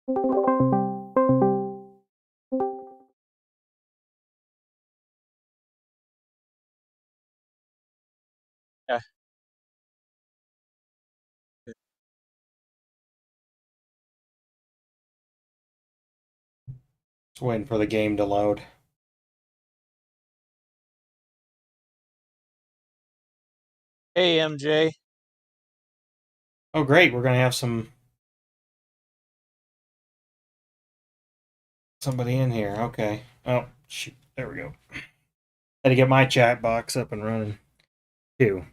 Yeah. Just waiting for the game to load. Hey, MJ. Oh, great. We're going to have somebody in here. Okay. Oh, shoot. There we go. Had to get my chat box up and running, too.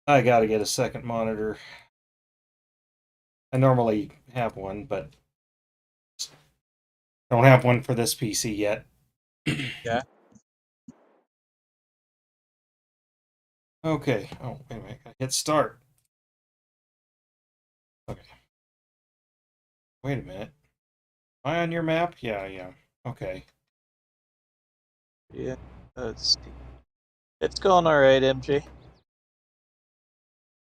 I got to get a second monitor. I normally have one, but don't have one for this PC yet. Yeah. Okay. Oh, wait a minute. Hit start. Okay. Wait a minute. Am I on your map? Yeah, yeah. Okay. Yeah. Let's see. It's going all right, MJ.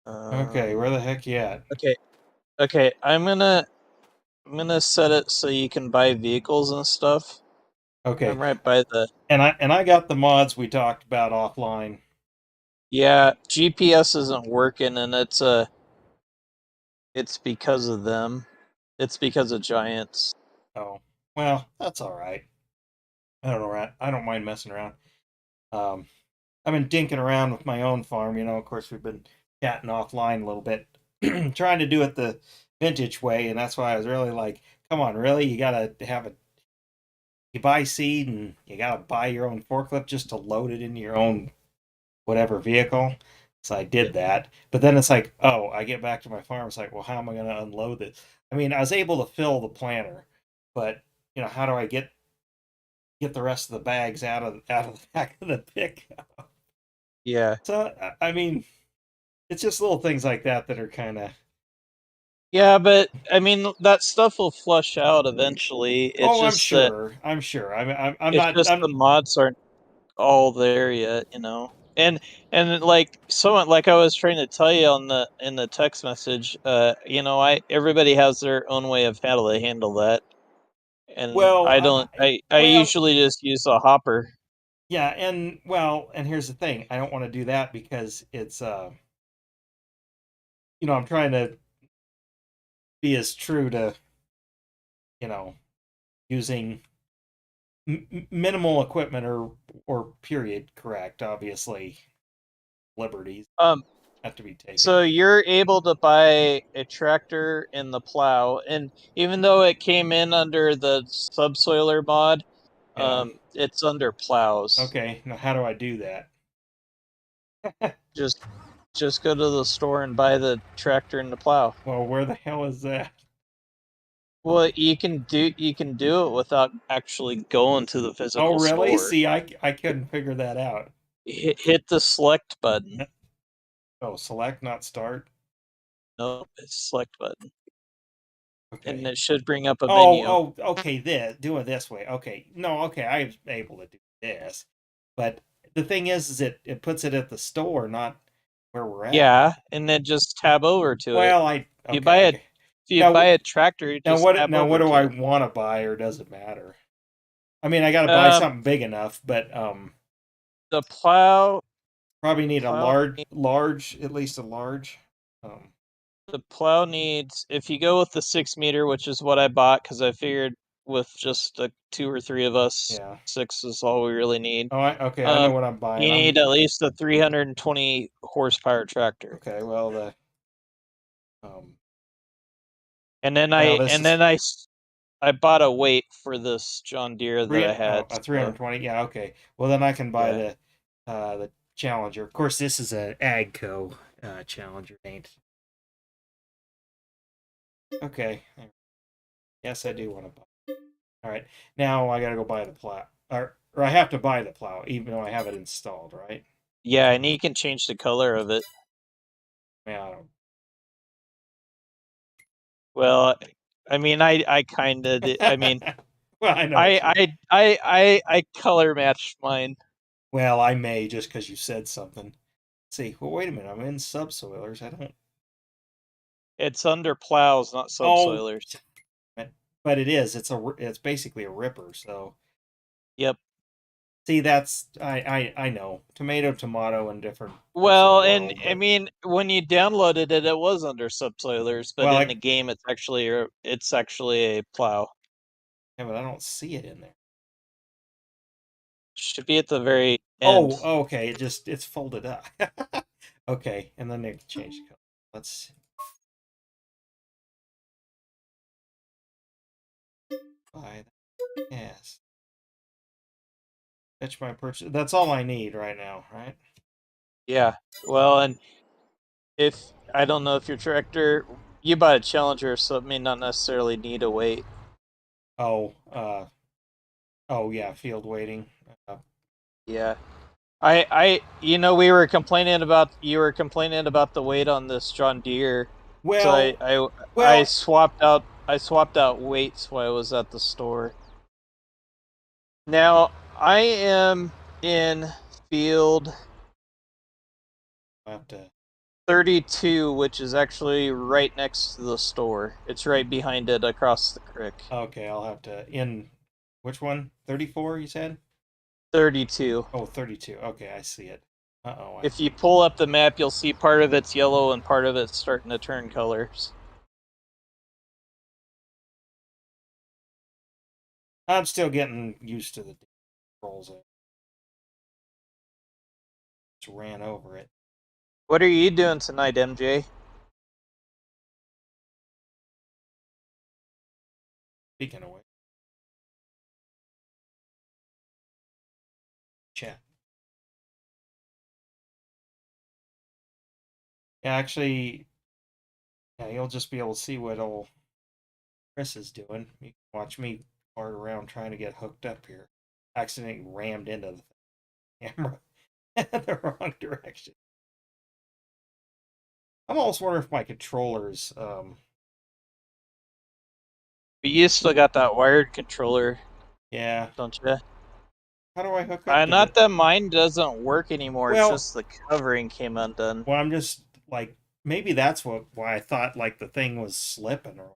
Okay, where the heck you at? Okay. Okay. I'm gonna set it so you can buy vehicles and stuff. Okay. I'm right by the. And I got the mods we talked about offline. Yeah. GPS isn't working, and it's because of them. It's because of giants. Oh, well, that's all right. I don't know. I don't mind messing around. Um, I've been dinking around with my own farm. Of course, we've been chatting offline a little bit, trying to do it the vintage way, and that's why I was really like, "Come on, really? You gotta have a you buy seed and you gotta buy your own forklift just to load it into your own whatever vehicle." So I Yeah. did that, but then it's like, oh, I get back to my farm. It's like, well, how am I going to unload it? I mean, I was able to fill the planter, but how do I get the rest of the bags out of the back of the pickup? Yeah. So I mean, it's just little things like that that are kind of. Yeah, but I mean that stuff will flush out eventually. Oh, I'm sure. I'm sure. I'm It's not. just the mods aren't all there yet. And like someone like I was trying to tell you on the in the text message, I everybody has their own way of how to handle that. And Well, I don't I well, usually just use a hopper. yeah, and here's the thing. I don't want to do that because it's I'm trying to be as true to you know using minimal equipment or period correct. Obviously, liberties Um have to be taken. so you're able to buy a tractor and the plow, and even though it came in under the subsoiler mod, Yeah. it's under plows. Okay. Now, how do I do that? Just just go to the store and buy the tractor and the plow. Well, where the hell is that? Well, you can do it without actually going to the Oh, physical really? store. See, I couldn't figure that out. Hit the select button. Oh, select, not start. No, it's select button, and Okay. it should bring up a menu. Oh, okay. Do it this way. Okay. No, okay. I was able to do this, but the thing is it puts it at the store, not where we're at. Yeah, and then just tab over to it. Well, If you buy a if okay. you buy Now, a tractor, you just tab now what over do to I it. want to buy, or does it matter? I mean, I got to buy Um, something big enough, but the plow probably need a plow large, at least a large. Um, the plow needs, if you go with the 6 meter, which is what I bought because I figured with just the two or three of us, yeah. 6 is all we really need. Oh, okay. I know Um, what I'm buying. you need at least a 320 horsepower tractor. Okay. Well, the um. And then Well, I this and is then I s- I bought a weight for this John Deere that I had. a So 320. Yeah. Okay. Well, then I can buy yeah, the Challenger. Of course, this is an Agco Challenger, ain't? Okay. Yes, I do want to buy. All right. Now I gotta go buy the plow, or I have to buy the plow, even though I have it installed, right? yeah, and you can change the color of it. Yeah. I don't. Well, I mean, I kind of did. I mean, Well, I know I what you. I I color matched mine. Well, I may just because you said something. Let's see. Well, wait a minute. I'm in subsoilers. I don't. It's under plows, not Oh, subsoilers. but it is. It's basically a ripper. So Yep. see, that's I know tomato tomato in different parts of the Well, and world, I but mean, when you downloaded it, it was under subsoilers, but well, in the game, it's actually a plow. yeah, but I don't see it in there. Should be at the very end. Oh, okay. It's folded up. Okay, and then they change the color. Let's buy that. Yes. Fetch my purchase. That's all I need right now, right? Yeah. Well, and if I don't know if your tractor, you bought a Challenger, so it may not necessarily need a weight. Oh, oh yeah, field waiting. Uh, Yeah. You were complaining about the weight on this John Deere, so well, well, I swapped out weights while I was at the store. Now I am in field I have to. 32, which is actually right next to the store. It's right behind it across the creek. Okay, I'll have to in. Which one? 34, you said? 32. Oh, 32. Okay, I see it. Uh-oh. If you pull up the map, you'll see part of it's yellow and part of it's starting to turn colors. I'm still getting used to the controls. I just ran over it. What are you doing tonight, MJ? Speaking of which, chat. Yeah, actually, yeah, you'll just be able to see what old Chris is doing. You can watch me fart around trying to get hooked up here. Accidentally rammed into the camera in the wrong direction. I'm almost wondering if my controllers, But you still got that wired controller, yeah. don't you? How do I hook up to the? Not that mine doesn't work anymore. It's Well, just the covering came undone. well, I'm just like maybe that's why I thought like the thing was slipping. Or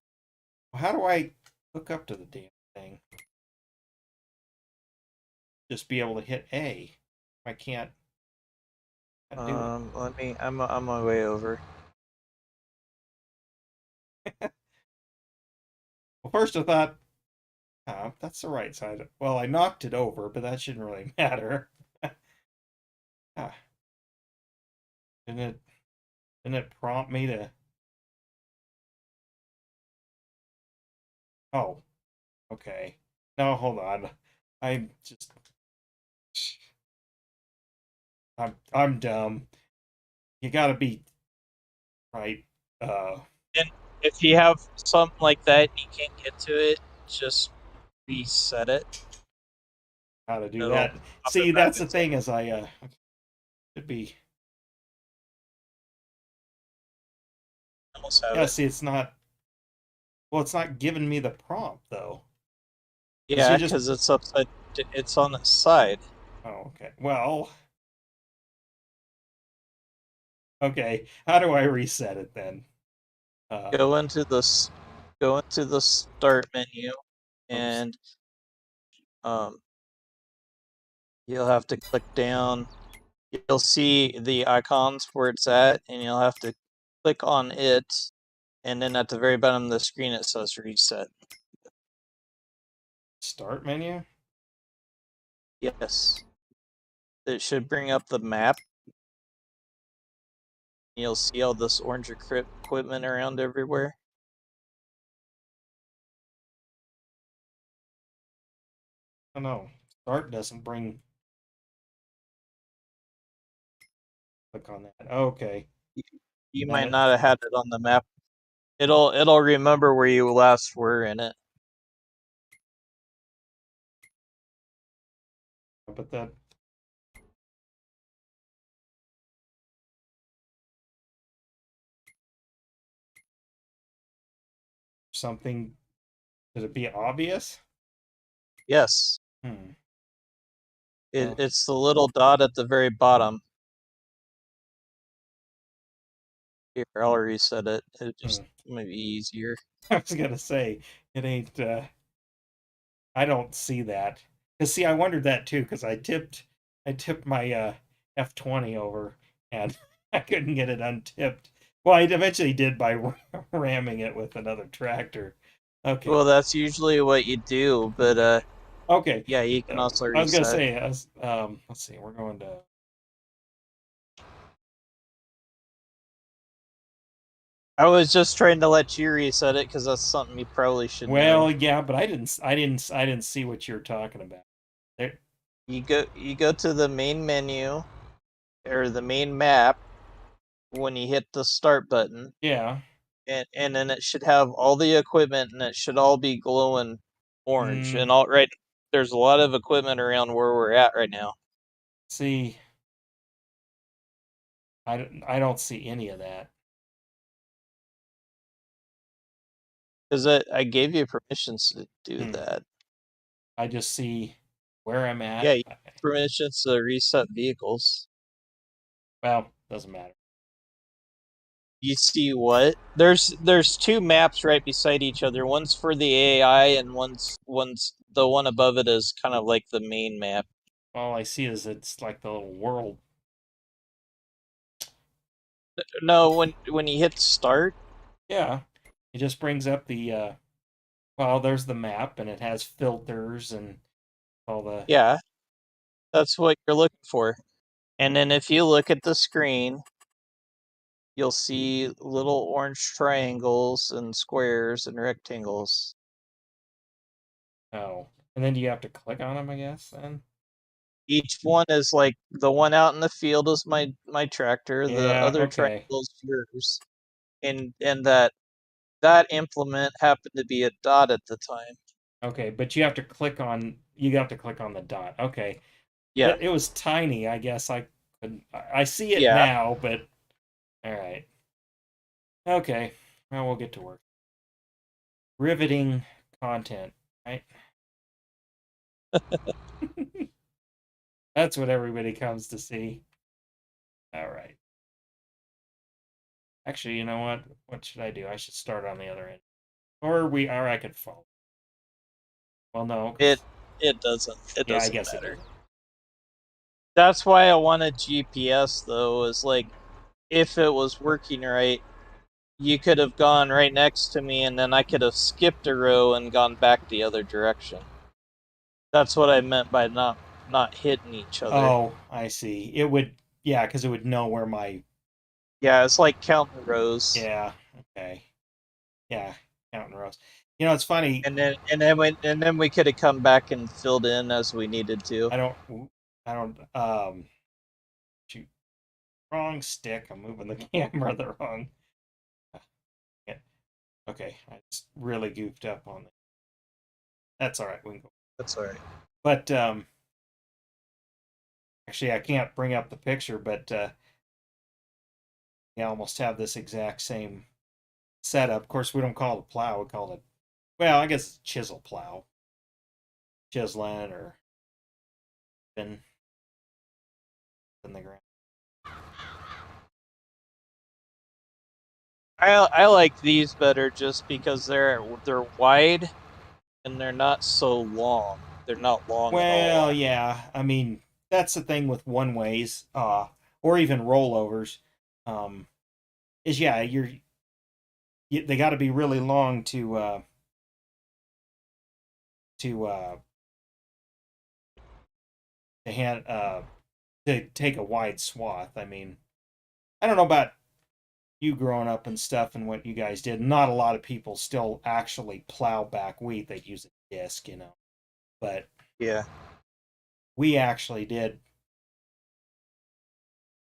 how do I hook up to the damn thing? Just be able to hit A. I can't do it. Let me. I'm on my way over. Well, first I thought, oh, that's the right side. Well, I knocked it over, but that shouldn't really matter. Ah, didn't it? Didn't it prompt me to? Oh, okay. No, hold on. I'm just. I'm dumb. You gotta be right. And if you have something like that and you can't get to it, just reset it. How to do It'll that? pop it See, back that's the into. thing. Is I should be. Almost have Yeah. it. See, it's not. Well, it's not giving me the prompt though. Because you Yeah, just. because it's upside. It's on its side. Oh, okay. Well, okay. How do I reset it then? Uh, Go into go into the start menu, oops. and um, you'll have to click down. You'll see the icons where it's at, and you'll have to click on it, and then at the very bottom of the screen it says reset. Start menu. Yes, it should bring up the map. You'll see all this orange equipment around everywhere. Oh no. Start doesn't bring. Click on that. Okay. You And then might it. not have had it on the map. It'll remember where you last were in it. But that something. Should it be obvious? Yes, Hmm. Oh. it's the little dot at the very bottom. Here, I'll reset it. It Hmm. just might be easier. I was gonna say it ain't. I don't see that. Cause see, I wondered that too. Cause I tipped my F-20 over, and I couldn't get it untipped. Well, I eventually did by ramming it with another tractor. Okay, Well, that's usually what you do, but okay. yeah, you can So also I was gonna reset. say, let's see, we're going to. I was just trying to let you reset it because that's something you probably should know. Well, yeah, but I didn't see what you're talking about. There, You go to the main menu or the main map when you hit the start button, yeah. and then it should have all the equipment and it should all be glowing orange. Mm, And all right, there's a lot of equipment around where we're at right now. see, I don't see any of that. Because I gave you permissions to do Hmm. that. I just see where I'm Yeah, at. you have permissions to reset vehicles. Well, doesn't matter. You see what? There's two maps right beside each other. One's for the AI and one's the one above it is kind of like the main map. All I see is it's like the little world. No, when you hit start, Yeah, it just brings up the well, there's the map and it has filters and all the. yeah, that's what you're looking for. And then if you look at the screen, you'll see little orange triangles and squares and rectangles. Oh, and then do you have to click on them? I guess then. Each one is like the one out in the field is my tractor, the Yeah. other Okay. triangle is yours. And that implement happened to be a dot at the time. Okay, but you have to click on. You have to click on the dot. Okay. Yeah. It was tiny. I guess I couldn't. I see it Yeah. now, but all right. Okay. Well, we'll get to work. Riveting content, right? That's what everybody comes to see. All right. Actually, you know what? What should I do? I should start on the other end. Or I could follow. Well, no, It because, it doesn't. It yeah, I doesn't guess it matter. doesn't. That's why I wanted GPS though, is like if it was working right, you could have gone right next to me and then I could have skipped a row and gone back the other direction. That's what I meant by not hitting each other. Oh, I see. It would, yeah, because it would know where my, Yeah, it's like counting rows. yeah, okay. Yeah, counting rows. You know, it's funny. And then we could have come back and filled in as we needed to. I don't, I don't, shoot, wrong stick. I'm moving the camera the wrong. Yeah, okay, I just really goofed up on it. That's all right. We can go. That's all right. But actually, I can't bring up the picture, but we almost have this exact same setup. Of course, we don't call it a plow. We call it, well, I guess it's chisel plow, chiseling or been in the ground. I like these better just because they're wide and they're not so long. They're not long at Well, all. yeah. I mean, that's the thing with one ways, or even rollovers, is yeah, they got to be really long to to hand to take a wide swath. I mean, I don't know about you growing up and stuff and what you guys did. Not a lot of people still actually plow back wheat. They'd use a disc, you know. But Yeah. we actually did.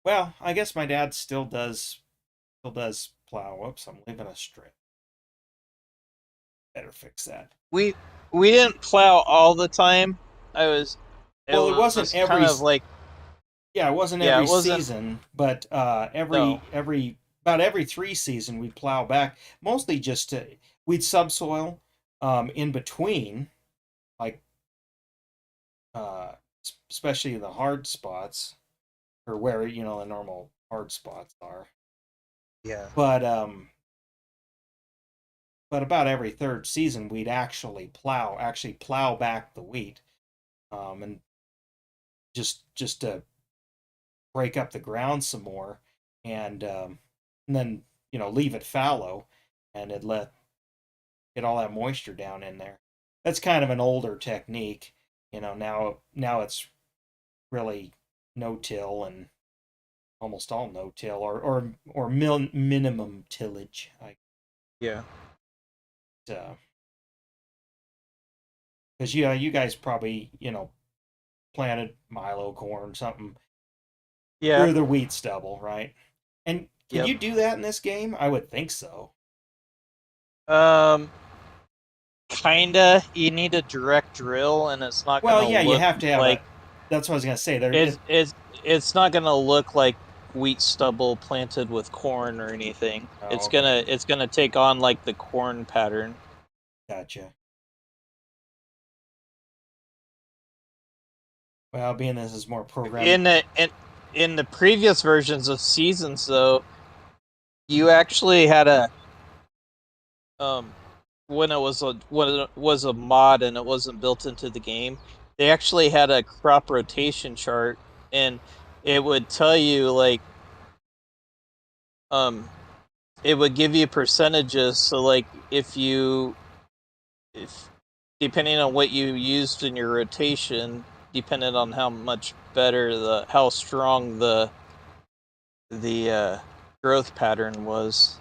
Well, I guess my dad still does plow. Whoops, I'm leaving a strip. Better fix that. We we didn't plow all the time. I was it Well, it wasn't was kind every of like yeah, it wasn't yeah, every it wasn't season, but no. every about every 3 season we'd plow back. Mostly just to we'd subsoil in between, like uh, especially the hard spots or where you know the normal hard spots are. Yeah. But but about every third season we'd actually plow back the wheat, and just to break up the ground some more, and then leave it fallow, and it let get all that moisture down in there. That's kind of an older technique. Now it's really no till and almost all no till or minimum tillage. Yeah. Because you guys probably planted milo corn something Yeah. through the wheat stubble, right? And can Yep. you do that in this game? I would think so. Um, Kinda. You need a direct drill, and it's not Well, gonna yeah, you look have to have like a. That's what I was gonna say. There, it's it's it's not gonna look like wheat stubble planted with corn or anything. oh, It's okay, gonna take on like the corn pattern. gotcha. Well, being this is more programmed. In the previous versions of seasons, though, you actually had a um when it was a mod and it wasn't built into the game, they actually had a crop rotation chart, and it would tell you like um it would give you percentages. So like if depending on what you used in your rotation, depending on how much better the how strong the growth pattern was.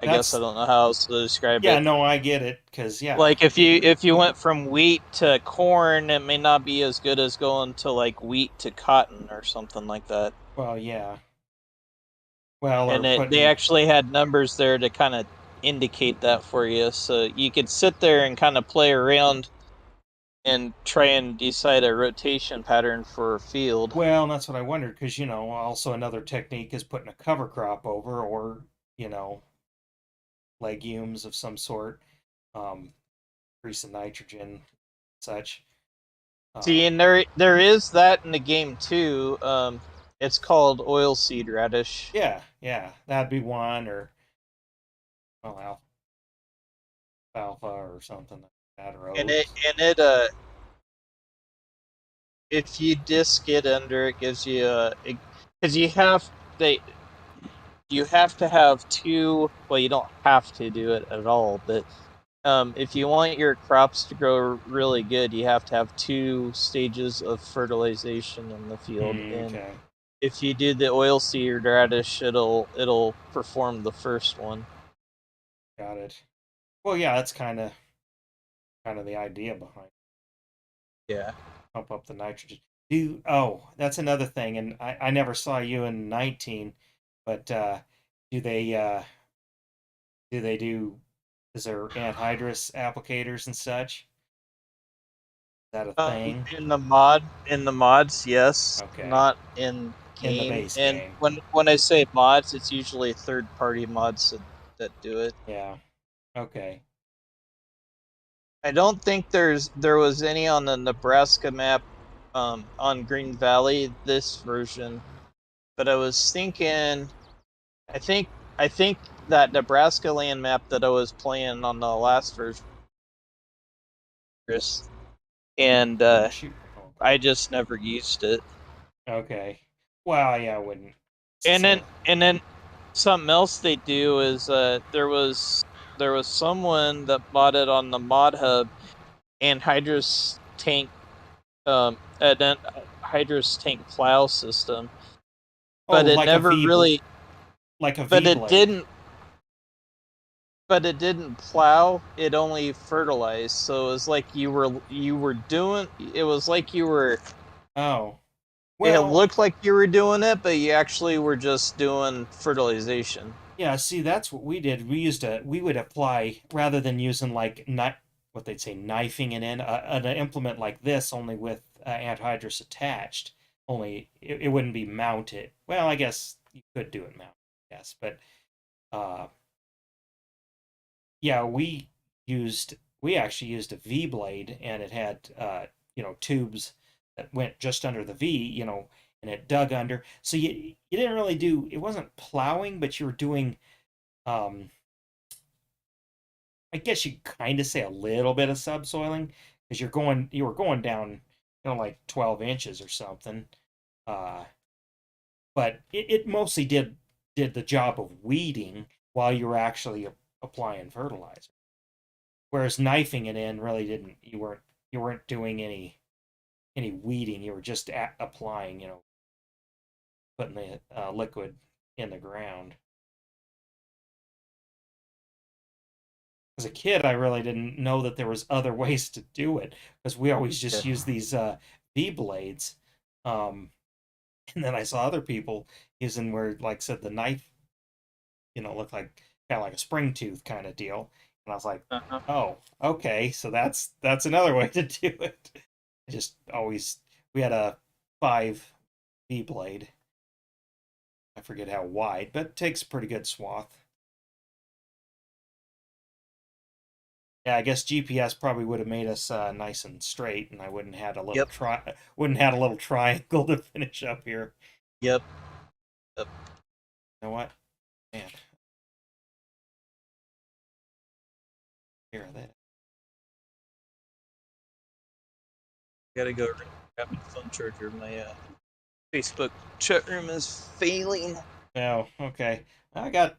I guess I That's don't know how else to describe yeah, it. no, I get it. Cause yeah, Like if you went from wheat to corn, it may not be as good as going to like wheat to cotton or something like that. well, yeah, well, or And they putting actually had numbers there to kind of indicate that for you, so you could sit there and kind of play around and try and decide a rotation pattern for a field. well, and that's what I wondered. Cause also another technique is putting a cover crop over, or you know, legumes of some sort, um, increase in nitrogen, such. See, Uh, and there is that in the game too. It's called oilseed radish, yeah, yeah, that'd be one, or well, alfalfa or something like that, or and oats. it if you disc it under, it gives you a because they you have to have two. Well, you don't have to do it at all, but if you want your crops to grow really good, you have to have two stages of fertilization in the field. And Okay, if you do the oilseed radish, it'll perform the first one. got it. Well, yeah, that's kind of the idea behind it. Yeah. Pump up the nitrogen. That's another thing, and I never saw you in 19, but do they do they do is there anhydrous applicators and such? Is that a thing? In the mods, yes, Okay, not in in the game. base And game. when I say mods, it's usually third party mods that do it. Yeah. Okay. I don't think there was any on the Nebraska map on Green Valley this version, but I was thinking I think I think that Nebraska land map that I was playing on the last version, and Oh shoot. Okay. I just never used it. Okay. Well, yeah, I wouldn't. And So, then something else they do is there was someone that modded on the mod hub and an Hydrus tank plow system, oh, but it never really like a but V it blade. didn't but it didn't plow, it only fertilized. So it was like you were doing it was like you were Oh, it well, looked like you were doing it, but you actually were just doing fertilization. yeah. See, that's what we did. We would apply rather than using like not what they'd say knifing it in an implement like this, only with anhydrous attached. Only it wouldn't be mounted. Well, I guess you could do it mounted. Yes, but uh, yeah, we actually used a V blade, and it had tubes that went just under the V, and it dug under. So you didn't really do it wasn't plowing, but you were doing um I guess you kind of say a little bit of subsoiling because you were going down, like 12 inches or something. Uh, but it mostly did the job of weeding while you were actually applying fertilizer. Whereas knifing it in really didn't. You weren't doing any weeding. You were just applying, putting the liquid in the ground. As a kid, I really didn't know that there was other ways to do it because we always Yeah. just used these V blades. Um, and then I saw other people using where, like I said, the knife, looked like kind of like a spring tooth kind of deal. And I was like, Uh-huh. oh, okay, so that's another way to do it. I just always we had a 5 V blade. I forget how wide, but it takes a pretty good swath. Yeah, I guess GPS probably would have made us nice and straight, and I Yep. wouldn't had a little triangle to finish up here. Yep. Yep. You know what? Man, here that. Gotta go grab my phone charger. My Facebook chat room is failing. Oh, okay. I got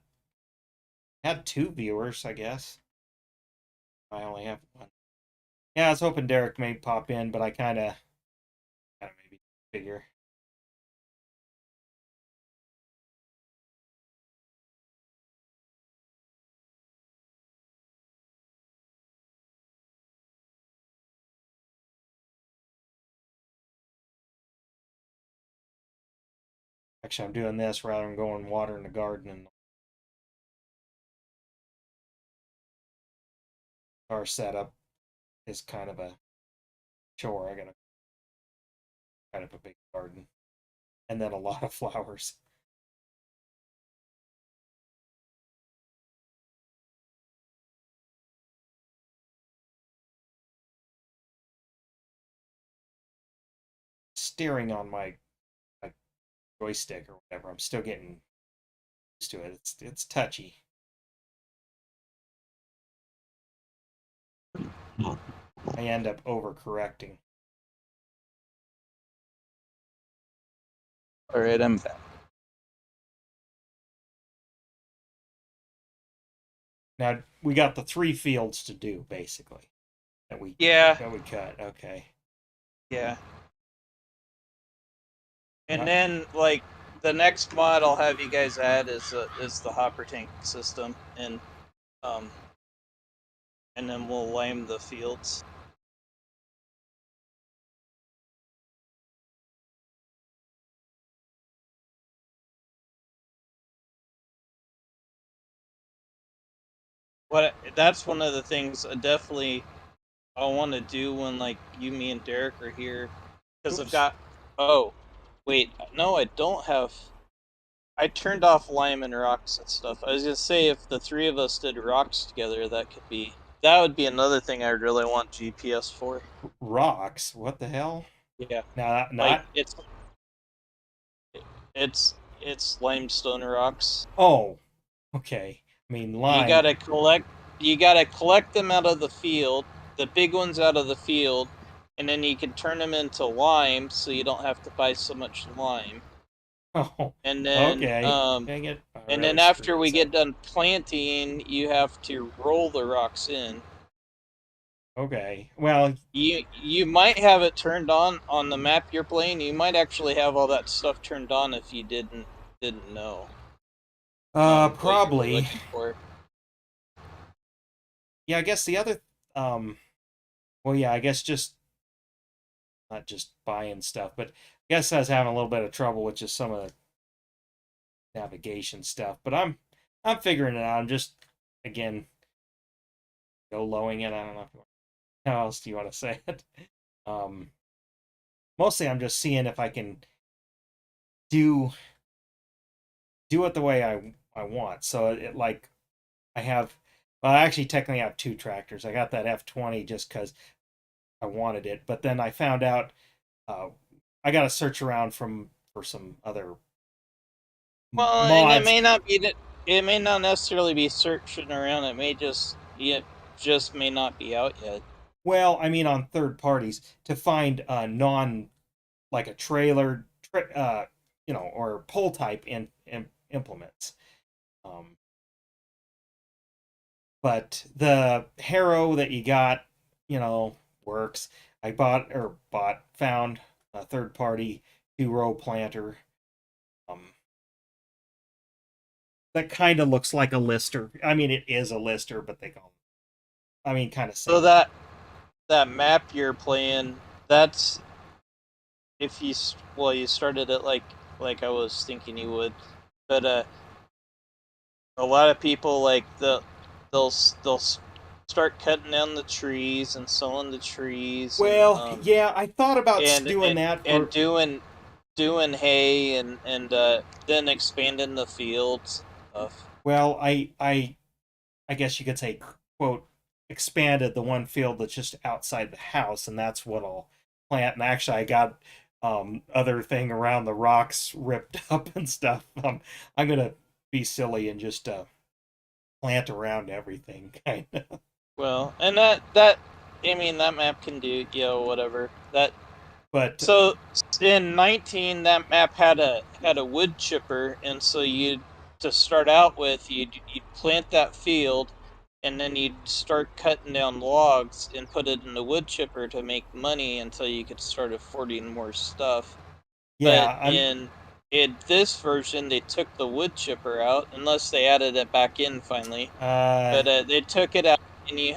had 2 viewers, I guess. I only have one. Yeah, I was hoping Derek may pop in, but I kind of maybe figure. Actually, I'm doing this rather than going water in the garden, and our setup is kind of a chore. I got a kind of a big garden, and then a lot of flowers. Steering on my joystick or whatever. I'm still getting used to it. It's touchy. I end up overcorrecting. All right, I'm back. Now we got the 3 fields to do basically that we Yeah. that we cut. Okay. Yeah. And Not then like the next mod I'll have you guys add is the hopper tank system, um and then we'll lime the fields. What that's one of the things I definitely I want to do when like you, me, and Derek are here, because I've oops. got. Oh, wait, no, I don't have. I turned off lime and rocks and stuff. I was gonna say if the three of us did rocks together, that would be another thing I really want GPS for. Rocks. What the hell? Yeah, Now like not. it's limestone rocks. Oh, okay. I mean You lime. gotta collect you gotta collect them out of the field, the big ones out of the field, and then you can turn them into lime so you don't have to buy so much lime. Oh, And then okay. Dang it. I and really then screwed after we this get up. done planting, you have to roll the rocks in. Okay. Well, You might have it turned on the map you're playing. You might actually have all that stuff turned on if you didn't know what you were probably. looking for. Yeah, I guess the other well, yeah, I guess just not just buying stuff, but I guess I was having a little bit of trouble with just some of the navigation stuff. But I'm figuring it out. I'm just again go lowing it. I don't know how else do you want to say it. Um, Mostly I'm just seeing if I can do do it the way I want. So like I have well, I actually technically have 2 tractors. I got that F20 just because I wanted it, but then I found out uh, I got to search around for some other Well, and mods. it may not necessarily be searching around. It may just yeah. just may not be out yet. Well, I mean, on third parties to find a non like a trailer, or pull type in implements. Um, but the Harrow that you got, works. I found a third party 2-row planter. Um, that kind of looks like a lister. I mean, it is a lister, but they call I mean, kind of So same. that map you're playing, that's if you well you started it like I was thinking you would, but a lot of people like they'll they'll start cutting down the trees and sowing the trees Well, yeah, I thought about and doing and, that and for. doing hay and then expanding the fields and stuff. Well, I guess you could say, quote, expanded the one field that's just outside the house, and that's what I'll plant. And actually, I got other thing around the rocks ripped up and stuff. I'm gonna be silly and just plant around everything, kind of. Well, and that I mean that map can do whatever that. But So in 19, that map had a wood chipper, and so you'd to start out with you'd plant that field, and then you'd start cutting down logs and put it in the wood chipper to make money until you could start affording more stuff. But yeah, in this version, they took the wood chipper out, unless they added it back in finally. uh, But they took it out, and you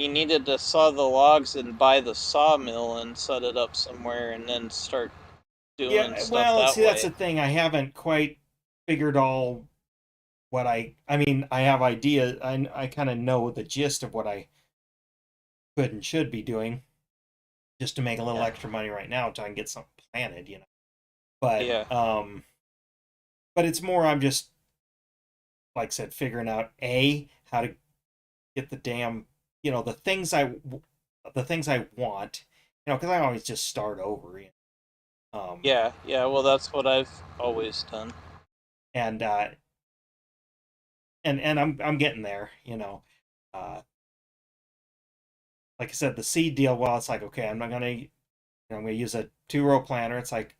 needed to saw the logs and buy the sawmill and set it up somewhere and then start doing yeah. stuff Well, that see, that's the way. thing. I haven't quite figured all what I mean, I have idea. I kind of know the gist of what I could and should be doing just to make a little Yeah. extra money right now until I can get something planted. But Yeah. but it's more I'm just like I said figuring out a how to get the damn the things I want, because I always just start over. Yeah. Yeah. Well, that's what I've always done. And I'm getting there. Uh, like I said, the seed deal. Well, it's like okay, I'm gonna use a 2-row planter. It's like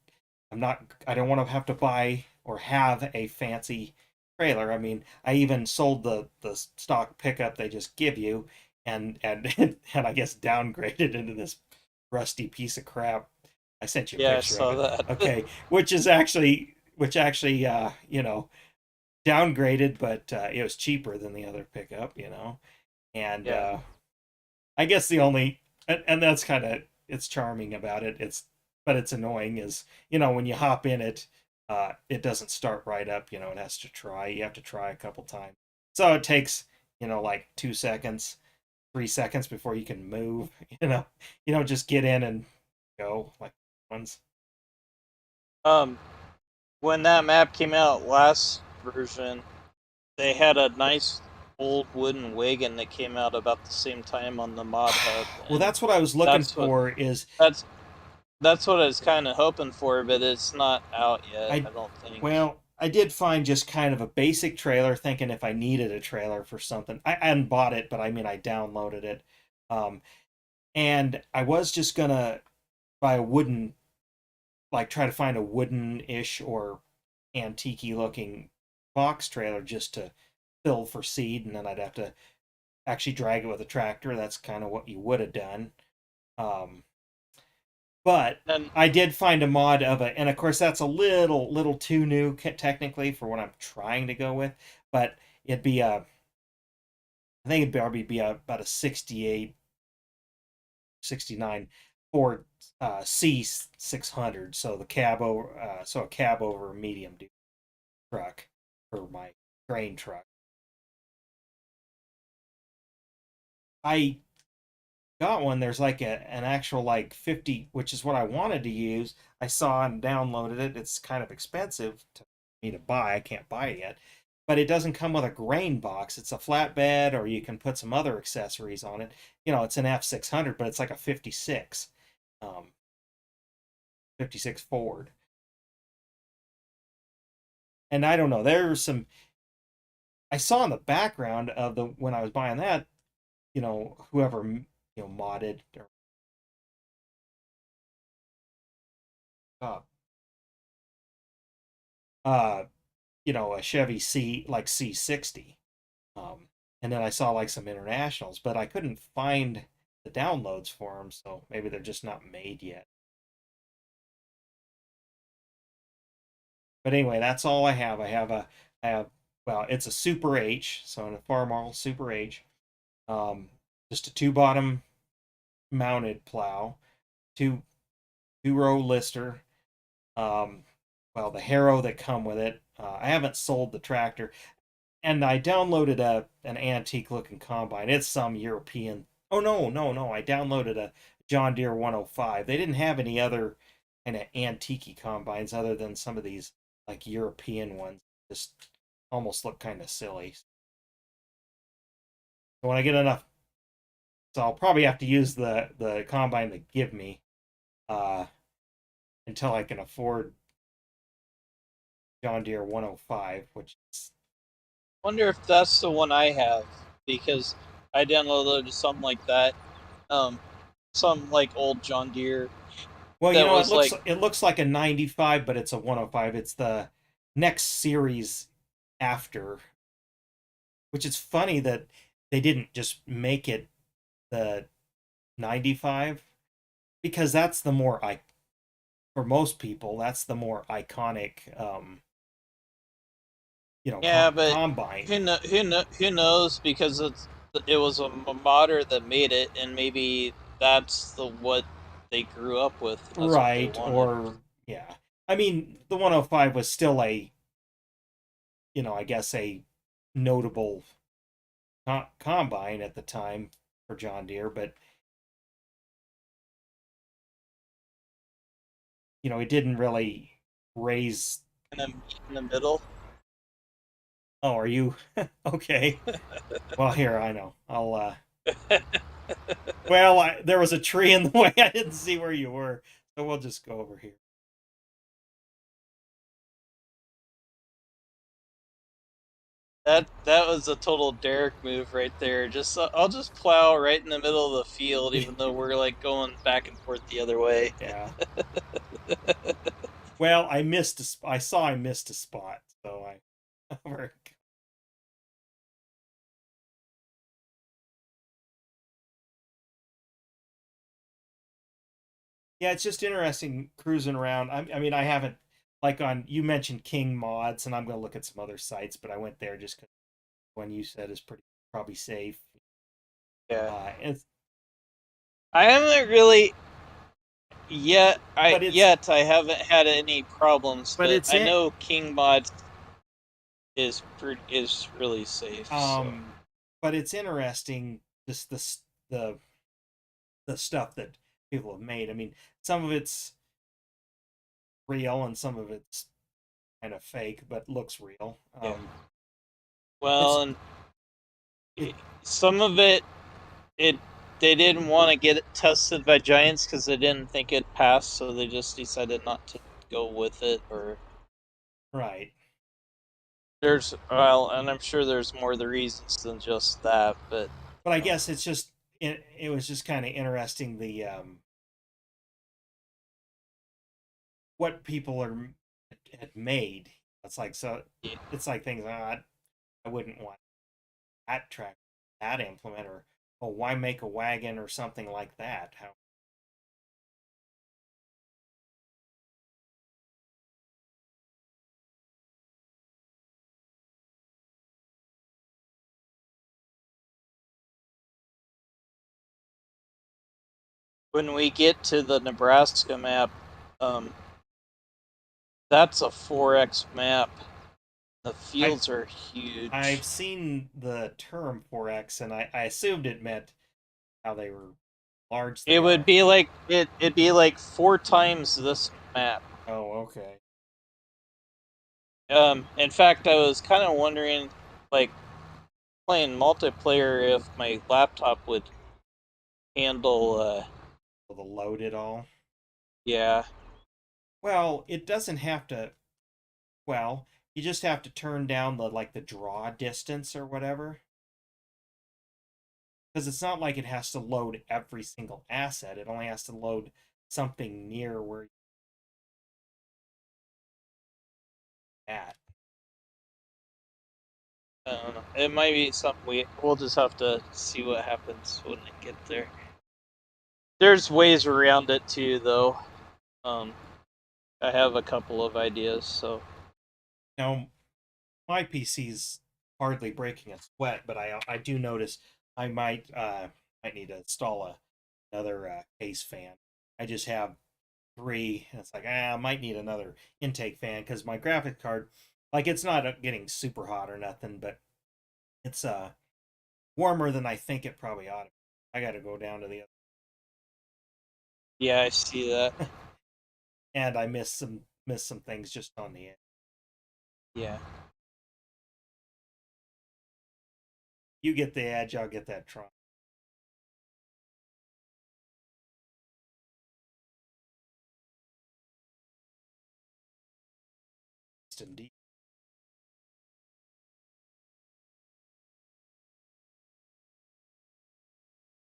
I don't want to have to buy or have a fancy trailer. I mean, I even sold the stock pickup they just give you, and and I guess downgraded into this rusty piece of crap. I sent you a Yeah, I picture of saw it. that. Okay, which actually downgraded, but it was cheaper than the other pickup. And Yeah. I guess the only and that's kind of it's charming about it. But it's annoying is when you hop in it, it doesn't start right up. It has to try. You have to try a couple times. So it takes like 2 seconds, 3 seconds before you can move. Just get in and go like ones. Um, when that map came out last version, they had a nice old wooden wagon that came out about the same time on the mod hub, Well, and that's what I was looking that's what for. Is that's that's what I was kind of hoping for, but it's not out yet. I I don't think. well, I did find just kind of a basic trailer, thinking if I needed a trailer for something. I hadn't bought it, but I mean, I downloaded it. Um, and I was just gonna buy a wooden, like try to find a wooden-ish or antique looking box trailer just to fill for seed, and then I'd have to actually drag it with a tractor. That's kind of what you would have done. Um, but And I did find a mod of it, and of course that's a little too new technically for what I'm trying to go with. But it'd be I think it'd probably be about a 68, 69 Ford C600. So a cab over a medium duty truck for my grain truck. I got one. There's like an actual like 50, which is what I wanted to use. I saw and downloaded it. It's kind of expensive to me to buy. I can't buy it yet. But it doesn't come with a grain box. It's a flatbed, or you can put some other accessories on it. It's an F600, but it's like a 56, 56 Ford. And I don't know. There's some. I saw in the background of the when I was buying that, whoever modded or uh, uh a Chevy C60. Um, and then I saw like some internationals, but I couldn't find the downloads for them, so maybe they're just not made yet. But anyway, that's all I have. I have, well, it's a Super H, so in a farm model Super H, um, just a two bottom mounted plow, two two row lister, um, well, the harrow that come with it. I haven't sold the tractor, and I downloaded an antique looking combine. It's some European. Oh no, no, no! I downloaded a John Deere 105. They didn't have any other kind of antique combines other than some of these like European ones. Just almost look kind of silly. So when I get enough, so I'll probably have to use the combine they give me uh, until I can afford John Deere 105, which is Wonder if that's the one I have because I downloaded something like that. Um, some like old John Deere well, that was like, it looks like a 95, but it's a 105. It's the next series after, which is funny that they didn't just make it the 95 because that's the more I for most people that's the more iconic yeah, but combine. who knows because it was a modder that made it, and maybe that's the what they grew up with. And that's what they Right, wanted. or yeah. I mean, the 105 was still a, I guess a notable combine at the time for John Deere, but it didn't really raise. And then in the middle, Oh, are you okay? Well, here I know. I'll. Well, there was a tree in the way. I didn't see where you were, so we'll just go over here. that was a total Derek move right there. Just I'll just plow right in the middle of the field, even though we're like going back and forth the other way. Yeah. Well, I missed. I saw I missed a spot, so I. Yeah, it's just interesting cruising around. I mean, I haven't like on you mentioned King Mods, and I'm gonna look at some other sites, but I went there just because one you said is pretty probably safe. Yeah, It's I haven't really but it's yet I haven't had any problems, but but it's I in know King Mod is really safe. So um, but it's interesting just the stuff that people have made. I mean, some of it's real and some of it's kind of fake, but looks real. yeah, It's well, and it some of it they didn't want to get it tested by Giants because they didn't think it passed, so they just decided not to go with it. Or right, and I'm sure there's more the reasons than just that, but but I um, guess it's just it was just kind of interesting the what people are had made. It's like so yeah. it's like things I wouldn't want that track that implement or oh why make a wagon or something like that. How When we get to the Nebraska map, um, that's a 4x map. The I fields are huge. I've seen the term 4X and I assumed it meant how they were large It they would are. be like it'd be like 4 times this map. Oh, okay. In fact, I was kind of wondering, like playing multiplayer, if my laptop would handle. Will the load it all? Yeah, Well, it doesn't have to. Well, you just have to turn down the like the draw distance or whatever. Because it's not like it has to load every single asset. It only has to load something near where you're at. I don't know. It might be something we'll just have to see what happens when we get there. There's ways around it too, though. Um, I have a couple of ideas, so Now, my PC's hardly breaking a sweat, but I do notice I might need to install another case fan. I just have three, and it's like I might need another intake fan because my graphic card, like it's not getting super hot or nothing, but it's warmer than I think it probably ought to be. I got to go down to the other, yeah, I see that. and I missed some things just on the end. Yeah. You get the edge, I'll get that Tron. Indeed.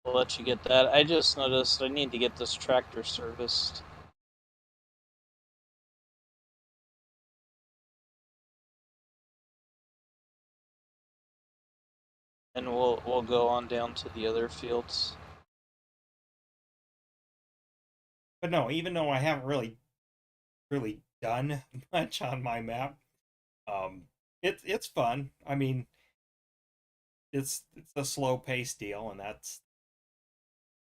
We'll let you get that. I just noticed I need to get this tractor serviced, and we'll go on down to the other fields. But no, even though I haven't really done much on my map, um, it's fun. I mean, it's a slow pace deal, and that's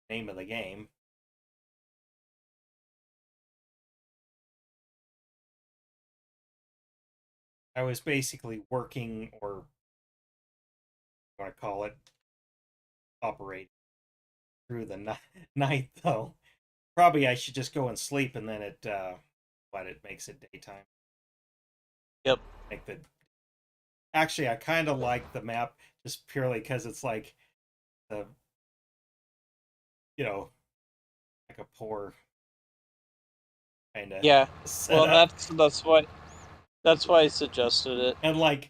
the name of the game. I was basically working, or what I call it, operating through the night though. Probably I should just go and sleep, and then it makes it daytime. Yep. Like the Actually, I kind of like the map just purely because it's like the you know like a poor kind of Yeah. Well, setup, that's why I suggested it. and like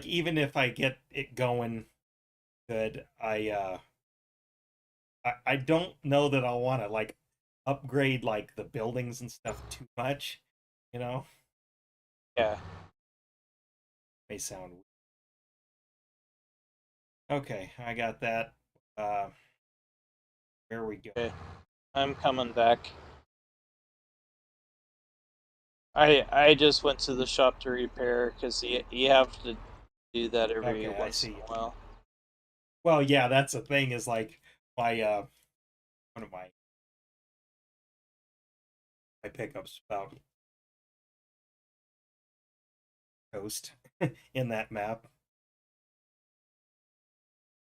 even if I get it going good, I don't know that I'll want to like upgrade like the buildings and stuff too much. You know, Yeah. may sound weird. Okay. I got that. Uh, where we go? Okay. I'm coming back. I just went to the shop to repair because you have to do that every Okay, I once in see. a while. Well, yeah, that's the thing is like my one of my pickups about coast in that map.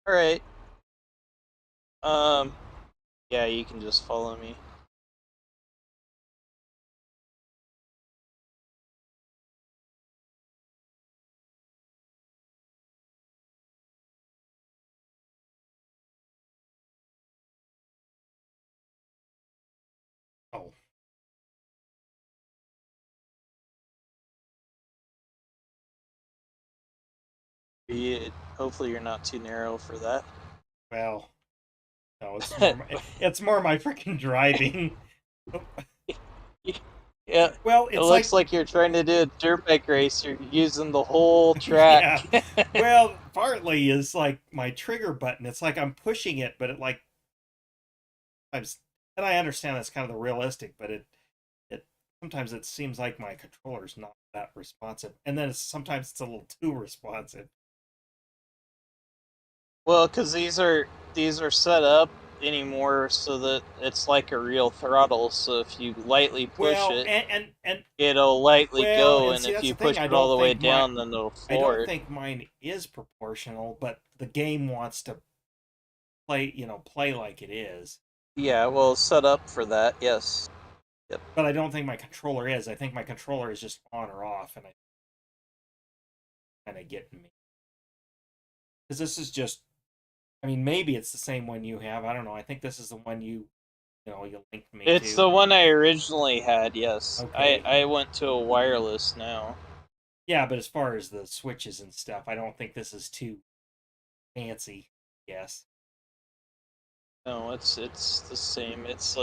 All right. Um. Yeah, you can just follow me. Oh, Hopefully, you're not too narrow for that. well, no, it's more my freaking driving. Yeah, Well, it it's looks like like you're trying to do a dirt bike race. You're using the whole track. yeah. Well, partly is like my trigger button. It's like I'm pushing it, but it like I'm, and I understand that's kind of the realistic, but it sometimes it seems like my controller's not that responsive, and then sometimes it's a little too responsive. Well, because these are set up anymore so that it's like a real throttle. So if you lightly push Well, it, and it'll lightly well, go, and and see if that's you the thing. push it all the way down, then it'll I floor don't it. think mine is proportional, but the game wants to play like it is. Yeah, well, set up for that. Yes. Yep. But I don't think my controller is. I think my controller is just on or off, and I kind of getting me because this is just. I mean, maybe it's the same one you have. I don't know. I think this is the one you linked me It's to. the one I originally had. Yes, Okay. I went to a wireless now. Yeah, but as far as the switches and stuff, I don't think this is too fancy. Yes. No, it's the same. It's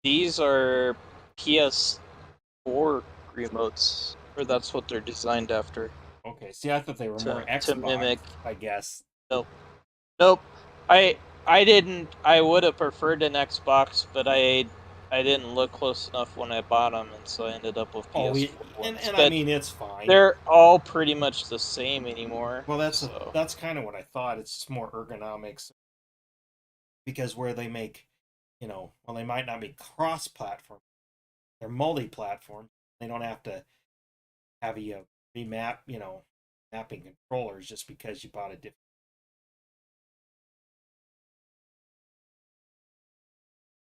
these are PS4 remotes, or that's what they're designed after Okay. See, I thought they were more to Xbox, mimic. I guess. Nope, nope. I I didn't. I would have preferred an Xbox, but I didn't look close enough when I bought them, and so I ended up with Oh, PS4 ones. and I But mean it's fine. they're all pretty much the same anymore. Well, So that's kind of what I thought. It's just more ergonomics because where they make, well, they might not be cross-platform. They're multi-platform. They don't have to have you remap, mapping controllers just because you bought a different.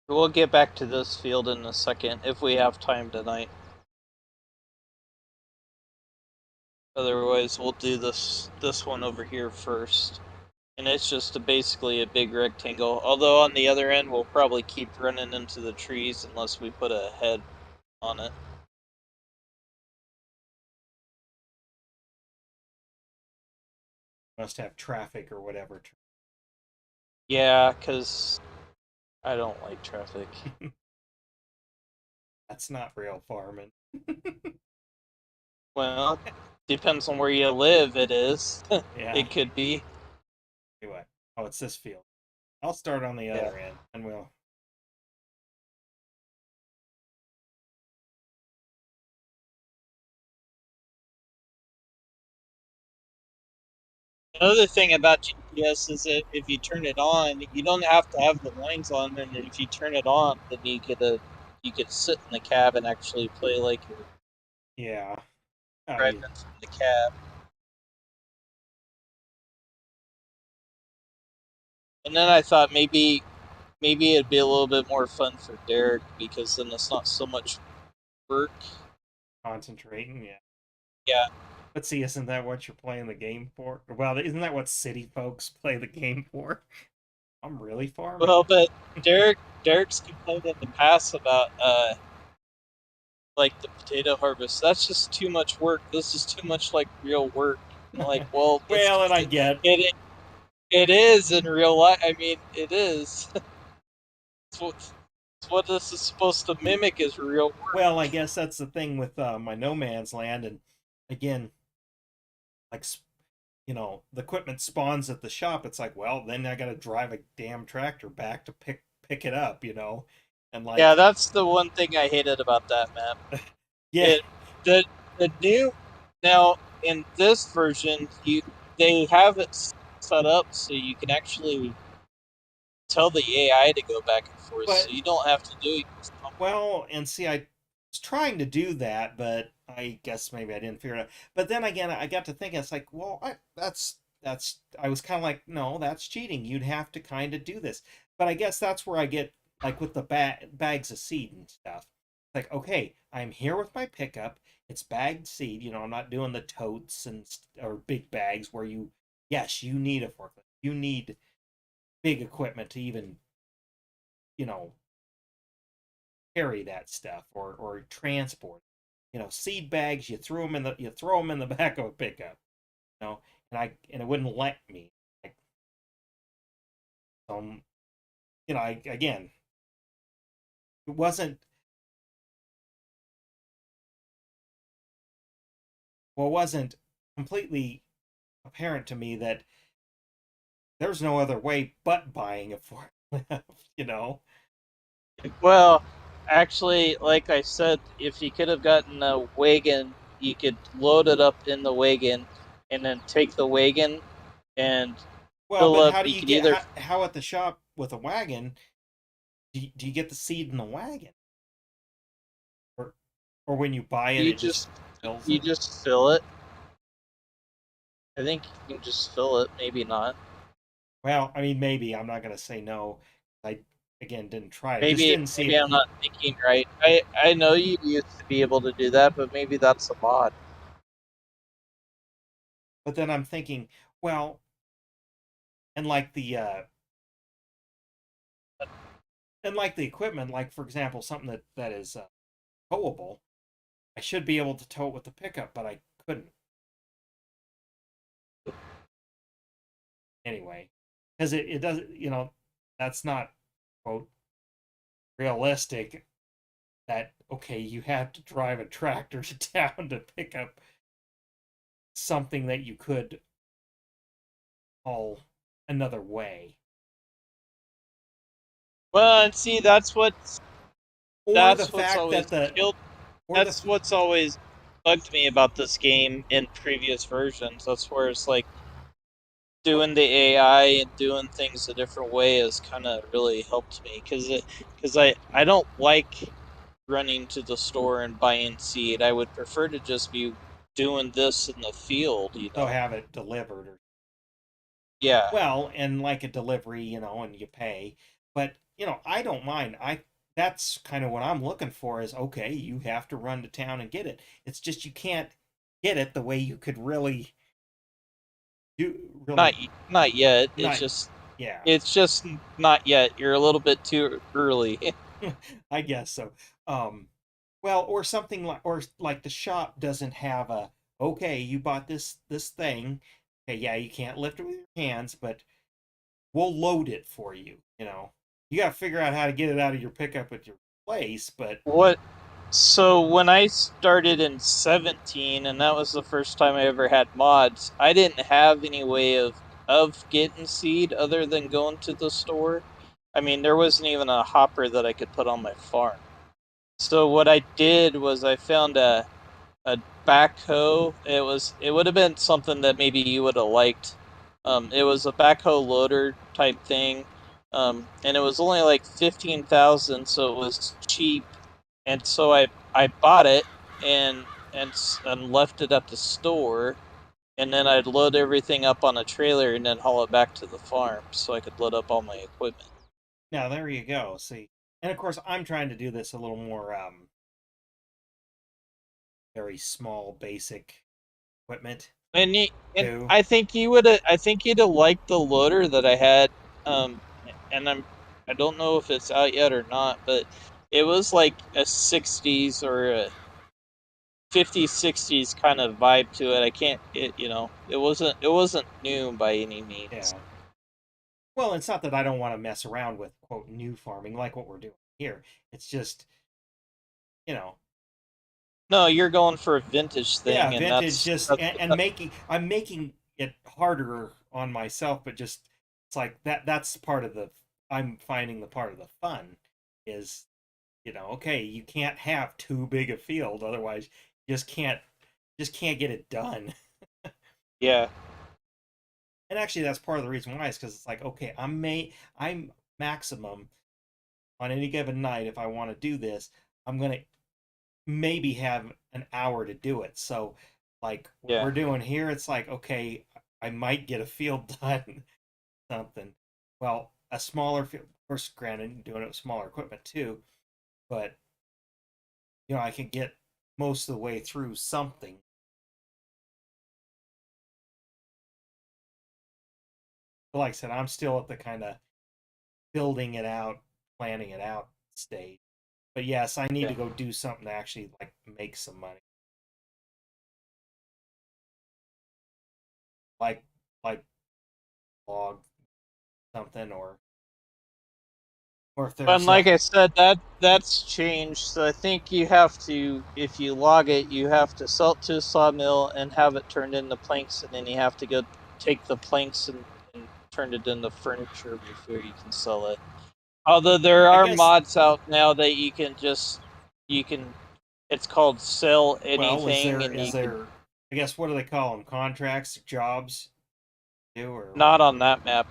we'll get back to this field in a second if we have time tonight. Otherwise, we'll do this one over here first. And it's just basically a big rectangle. Although on the other end, we'll probably keep running into the trees unless we put a head on it. Must have traffic or whatever. Yeah, because I don't like traffic. That's not real farming. Well, depends on where you live, it is. Yeah. It could be. Anyway, oh, it's this field. I'll start on the Yeah. other end, and we'll. Another thing about GPS is that if you turn it on, you don't have to have the lines on, and if you turn it on, then you get to sit in the cab and actually play like you're Yeah. I driving mean, from the cab. And then I thought maybe it'd be a little bit more fun for Derek because then it's not so much work. concentrating. Yeah. Yeah. But see, isn't that what you're playing the game for? Well, isn't that what city folks play the game for? I'm really farming. Well, but Derek's complained in the past about like the potato harvest. That's just too much work. This is too much like real work. I'm like, well, it's Well, and I get. it it is in real life. I mean, it is. It's what this is supposed to mimic is real work. Well, I guess that's the thing with my no man's land, and again, like the equipment spawns at the shop. It's like, well, then I got to drive a damn tractor back to pick it up, and Yeah, like, that's the one thing I hated about that map. yeah, It the the new now in this version they have it set up so you can actually tell the AI to go back and forth, so but you don't have to do it yourself. well, and see, I was trying to do that, but I guess maybe I didn't figure it out. But then again, I got to thinking, it's like, well, that's. I was kind of like, no, that's cheating. You'd have to kind of do this. But I guess that's where I get like with the bags of seed and stuff. Like, okay, I'm here with my pickup. It's bagged seed. I'm not doing the totes or big bags where yes, you need a forklift. You need big equipment to even, you know, carry that stuff or transport. Seed bags, you throw them in the back of a pickup. And it wouldn't let me. Like, again, it wasn't completely apparent to me that there's no other way but buying a forklift. you know. Well, actually, like I said, if you could have gotten a wagon, you could load it up in the wagon and then take the wagon and Well, fill but up. how do You you could get either how at the shop with a wagon? Do you get the seed in the wagon, or or when you buy it, you it just just fills you it? just fill it. I think you can just fill it, maybe not. Well, I mean, maybe I'm not gonna say no. I again didn't try it. Just Maybe didn't see maybe it. I'm not thinking right. I know you used to be able to do that, but maybe that's a mod. But then I'm thinking, well, and like the equipment, like for example, something that is towable, I should be able to tow it with the pickup, but I couldn't anyway, because it doesn't, that's not quote realistic. That okay, you have to drive a tractor to town to pick up something that you could haul another way, Well, and see, or the that's what's fact that always the killed. or the That's what's always bugged me about this game in previous versions. That's where it's like doing the AI and doing things a different way has kind of really helped me because I don't like running to the store and buying seed. I would prefer to just be doing this in the field, you so know. have it delivered or Yeah. well, and like a delivery, and you pay. But, I don't mind. I That's kind of what I'm looking for is okay, you have to run to town and get it. It's just you can't get it the way you could Not really not yet. not yeah. It's just not yet. You're a little bit too early. I guess so. Um well, or something like the shop doesn't have a okay, you bought this thing. Okay, yeah, you can't lift it with your hands, but we'll load it for you. You got to figure out how to get it out of your pickup at your place, but What So when I started in 17, and that was the first time I ever had mods, I didn't have any way of getting seed other than going to the store. I mean, there wasn't even a hopper that I could put on my farm. So what I did was I found a backhoe. It would have been something that maybe you would have liked. It was a backhoe loader type thing. And it was only like 15,000, so it was cheap, and so I bought it and left it at the store, and then I'd load everything up on a trailer and then haul it back to the farm so I could load up all my equipment. now there you go. See, and of course I'm trying to do this a little more very small, basic equipment And too. I think you'd have liked the loader that I had. Um, and I don't know if it's out yet or not, but it was like a '60s or a '50s, '60s kind of vibe to it. I can't it you know it wasn't new by any means. Yeah. Well, it's not that I don't want to mess around with quote new farming like what we're doing here. It's just you know No, you're going for a vintage yeah, thing, and vintage just that's and I'm making it harder on myself, but just it's like that's part of the I'm finding the part of the fun is okay, you can't have too big a field otherwise you just can't get it done. yeah, And actually that's part of the reason why is because it's like okay, I'm maximum on any given night if I want to do this, I'm gonna maybe have an hour to do it. So, like what yeah. we're doing here, it's like, okay, I might get a field done, something. Well, a smaller field, of course, granted, doing it with smaller equipment too, but, I can get most of the way through something. But like I said, I'm still at the kind of building it out, planning it out stage. But yes, I need Yeah. to go do something to actually like make some money. Like, like log something or if And there's like I said, that's changed. So I think you have to, if you log it, you have to sell it to a sawmill and have it turned into planks, and then you have to go take the planks and turn it into furniture before you can sell it. Although there I are guess mods out now that you can, it's called sell well, is anything, there and is you could there I guess what do they call them? Contracts, jobs, do or not on that map.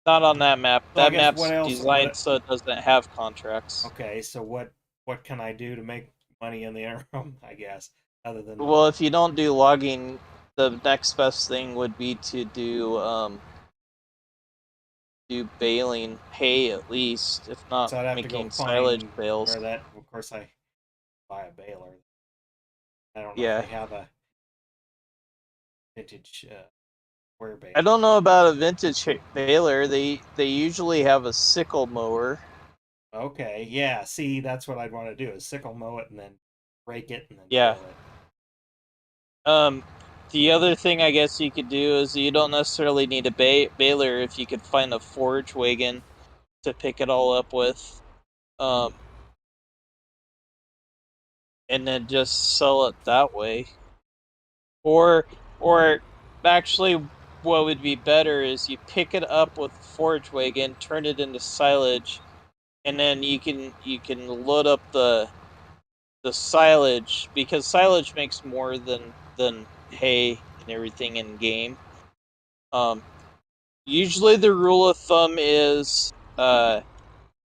Not on that map. so I That guess what map's else designed so it doesn't have contracts. okay, so what can I do to make money in the interim, I guess, other than Well, if you don't do logging, the next best thing would be to do baling hay at least, if not so I'd have to go making silage find bales. where that of course I buy a baler. I don't know if Yeah. they have a vintage square I baler. don't know about a vintage baler. They usually have a sickle mower. Okay, yeah, see that's what I'd want to do is sickle mow it and then rake it and then Yeah. bale it. Um, the other thing I guess you could do is you don't necessarily need a baler if you could find a forage wagon to pick it all up with, um, and then just sell it that way. Or actually, what would be better is you pick it up with the forage wagon, turn it into silage, and then you can load up the silage because silage makes more than hay and everything in game. Um, Usually the rule of thumb is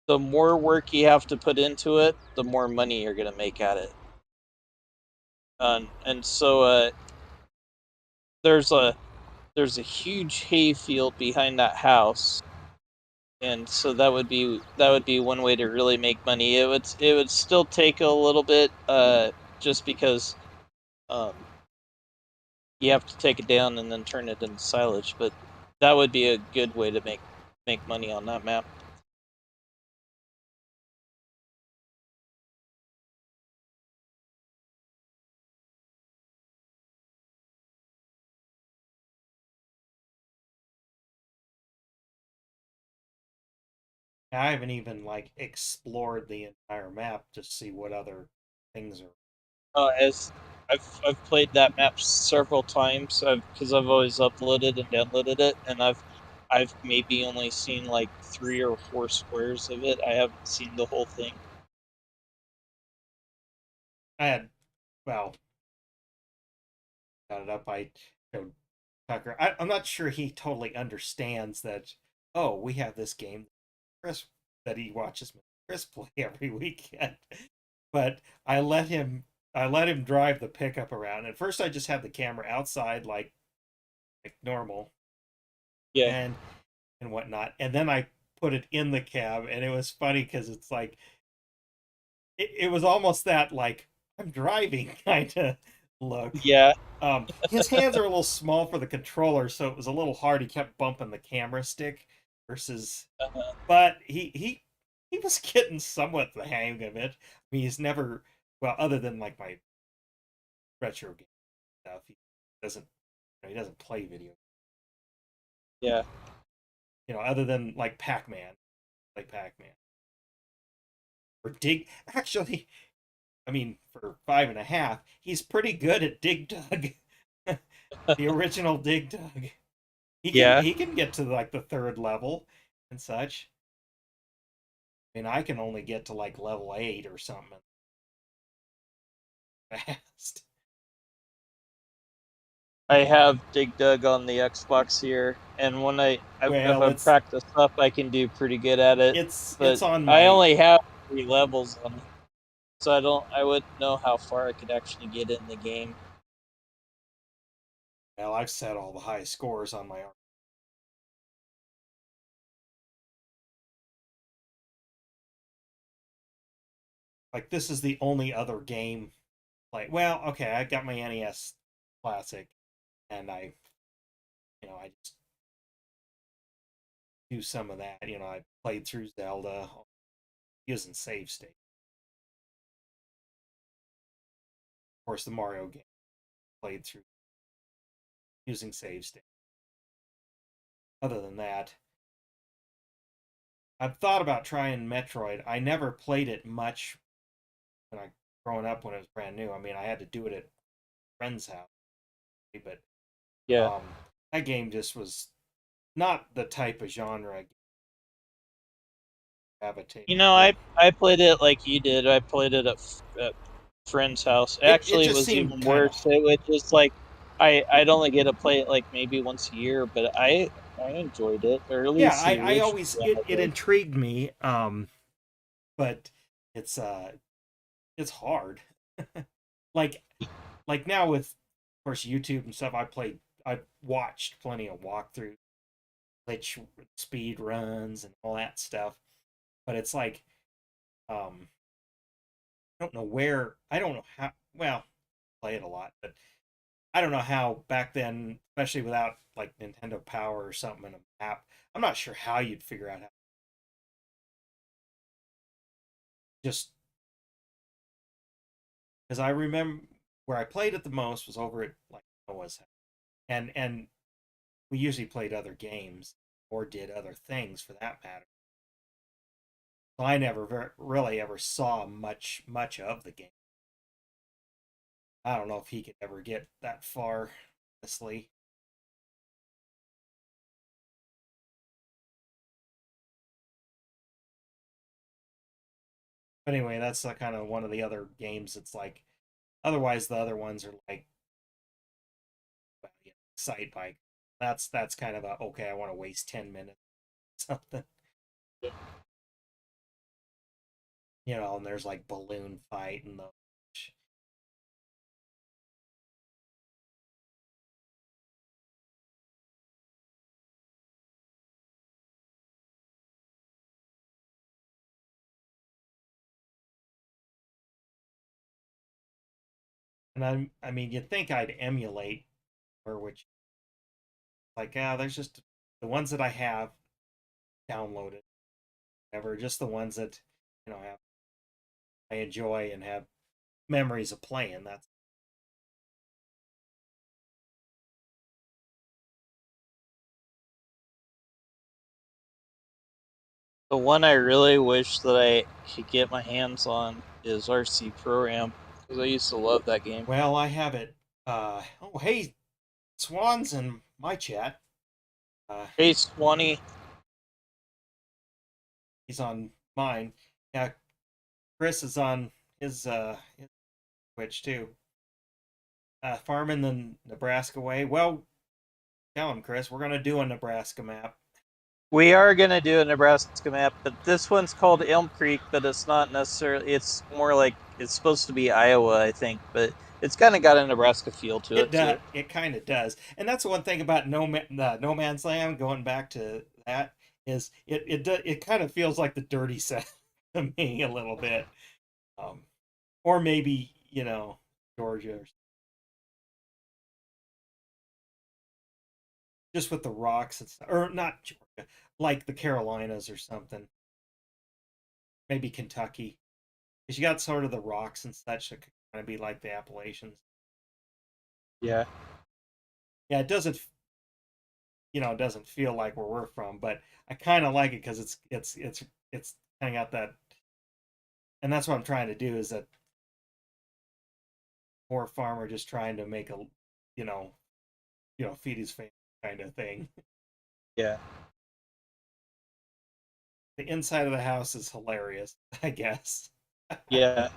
the more work you have to put into it, the more money you're gonna make at it. And so there's a there's a huge hay field behind that house, and so that would be one way to really make money. It would still take a little bit, just because um, you have to take it down and then turn it into silage, but that would be a good way to make money on that map. I haven't even like explored the entire map to see what other things are. As I've played that map several times because I've always uploaded and downloaded it, and I've maybe only seen like 3 or 4 squares of it. I haven't seen the whole thing. I had, well, got it up. I showed Tucker. I'm not sure he totally understands that. Oh, we have this game, Chris, that he watches Chris play every weekend. But I let him drive the pickup around. At first, I just had the camera outside, like normal, Yeah, and whatnot, and then I put it in the cab, and it was funny because it's like it was almost that like I'm driving kind of look. yeah, His hands are a little small for the controller, so it was a little hard. He kept bumping the camera stick versus, uh, but he was getting somewhat the hang of it. I mean, he's never, well, other than like my retro game stuff, doesn't he doesn't play video. yeah. Other than like Pac-Man, like Pac-Man or Dig. Actually, I mean, for 5.5, he's pretty good at Dig Dug. The original Dig Dug. He can Yeah. he can get to like the third level and such. I mean, I can only get to like level 8 or something fast. I have Dig Dug on the Xbox here, and if Well, I practice up, I can do pretty good at it. it's But on I my, only have 3 levels on it, so I wouldn't know how far I could actually get in the game. well, I've set all the high scores on my, like, this is the only other game, like, well, okay, I got my NES Classic, and I just do some of that. I played through Zelda using save state. Of course, the Mario game played through using save state. Other than that, I've thought about trying Metroid. I never played it much when I growing up when it was brand new. I mean, I had to do it at a friend's house, but Yeah. um, that game just was not the type of genre I gravitate toward. I played it like you did. I played it at friend's house. It Actually, it just was seemed even kind of, worse. It was just like I'd only get to play it like maybe once a year, but I enjoyed it, or at yeah. least I the I original always one I it did. intrigued me. But it's it's hard. like now with, of course, YouTube and stuff. I watched plenty of walkthroughs, glitch speed runs, and all that stuff. But it's like, um, I don't know how. Well, play it a lot, but I don't know how back then, especially without like Nintendo Power or something in a map. I'm not sure how you'd figure out how. Just because I remember where I played it the most was over at like Noah's house, and we usually played other games or did other things for that matter. So I never really ever saw much of the game. I don't know if he could ever get that far, honestly. But anyway, that's kind of one of the other games. It's like otherwise the other ones are like well, side bike. That's kind of a okay. I want to waste 10 minutes something, and there's like balloon fight and the. And I mean, you'd think I'd emulate or which like there's just the ones that I have downloaded, ever just the ones that have I enjoy and have memories of playing. That's The one I really wish that I could get my hands on is RC Pro Am because I used to love that game. well, I have it. Oh, hey, Swan's in my chat. Uh, Hey, Swanee, he's on mine. Yeah, Chris is on his Twitch too. Farming the Nebraska way. Well, tell him, Chris, we're gonna do a Nebraska map. we are gonna do a Nebraska map, but this one's called Elm Creek, but it's not necessarily. It's more like it's supposed to be Iowa, I think, but it's kind of got a Nebraska feel to It it does. too. It kind of does, and that's the one thing about No Man's Land. Going back to that, is it kind of feels like the dirty set to me a little bit, um, or maybe Georgia, just with the rocks and stuff, or not Georgia, like the Carolinas or something. Maybe Kentucky, because you got sort of the rocks and such that could kind of be like the Appalachians. Yeah, Yeah, it doesn't feel like where we're from, but I kind of like it because it's kind of got that, and that's what I'm trying to do is that poor farmer just trying to make a, you know, feed his family kind of thing. yeah, The inside of the house is hilarious, I guess. yeah.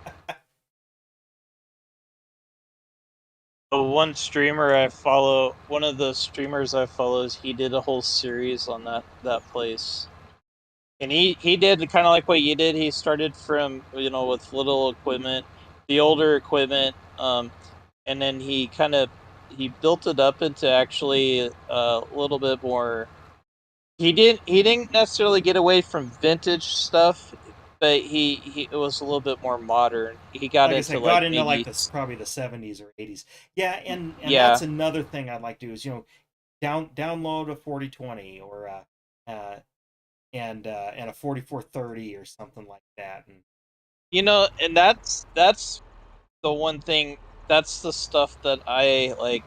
The one streamer I follow, one of the streamers I follows, he did a whole series on that place. And he did kind of like what you did. He started from with little equipment, the older equipment, and then he built it up into actually a little bit more. He didn't necessarily get away from vintage stuff, but he it was a little bit more modern. He got Like I into said, like got into like maybe this probably the 70s or 80s. Yeah, and yeah. that's another thing I'd like to do is download a 4020 or and a 4430 or something like that. And And that's the one thing. That's the stuff that I like.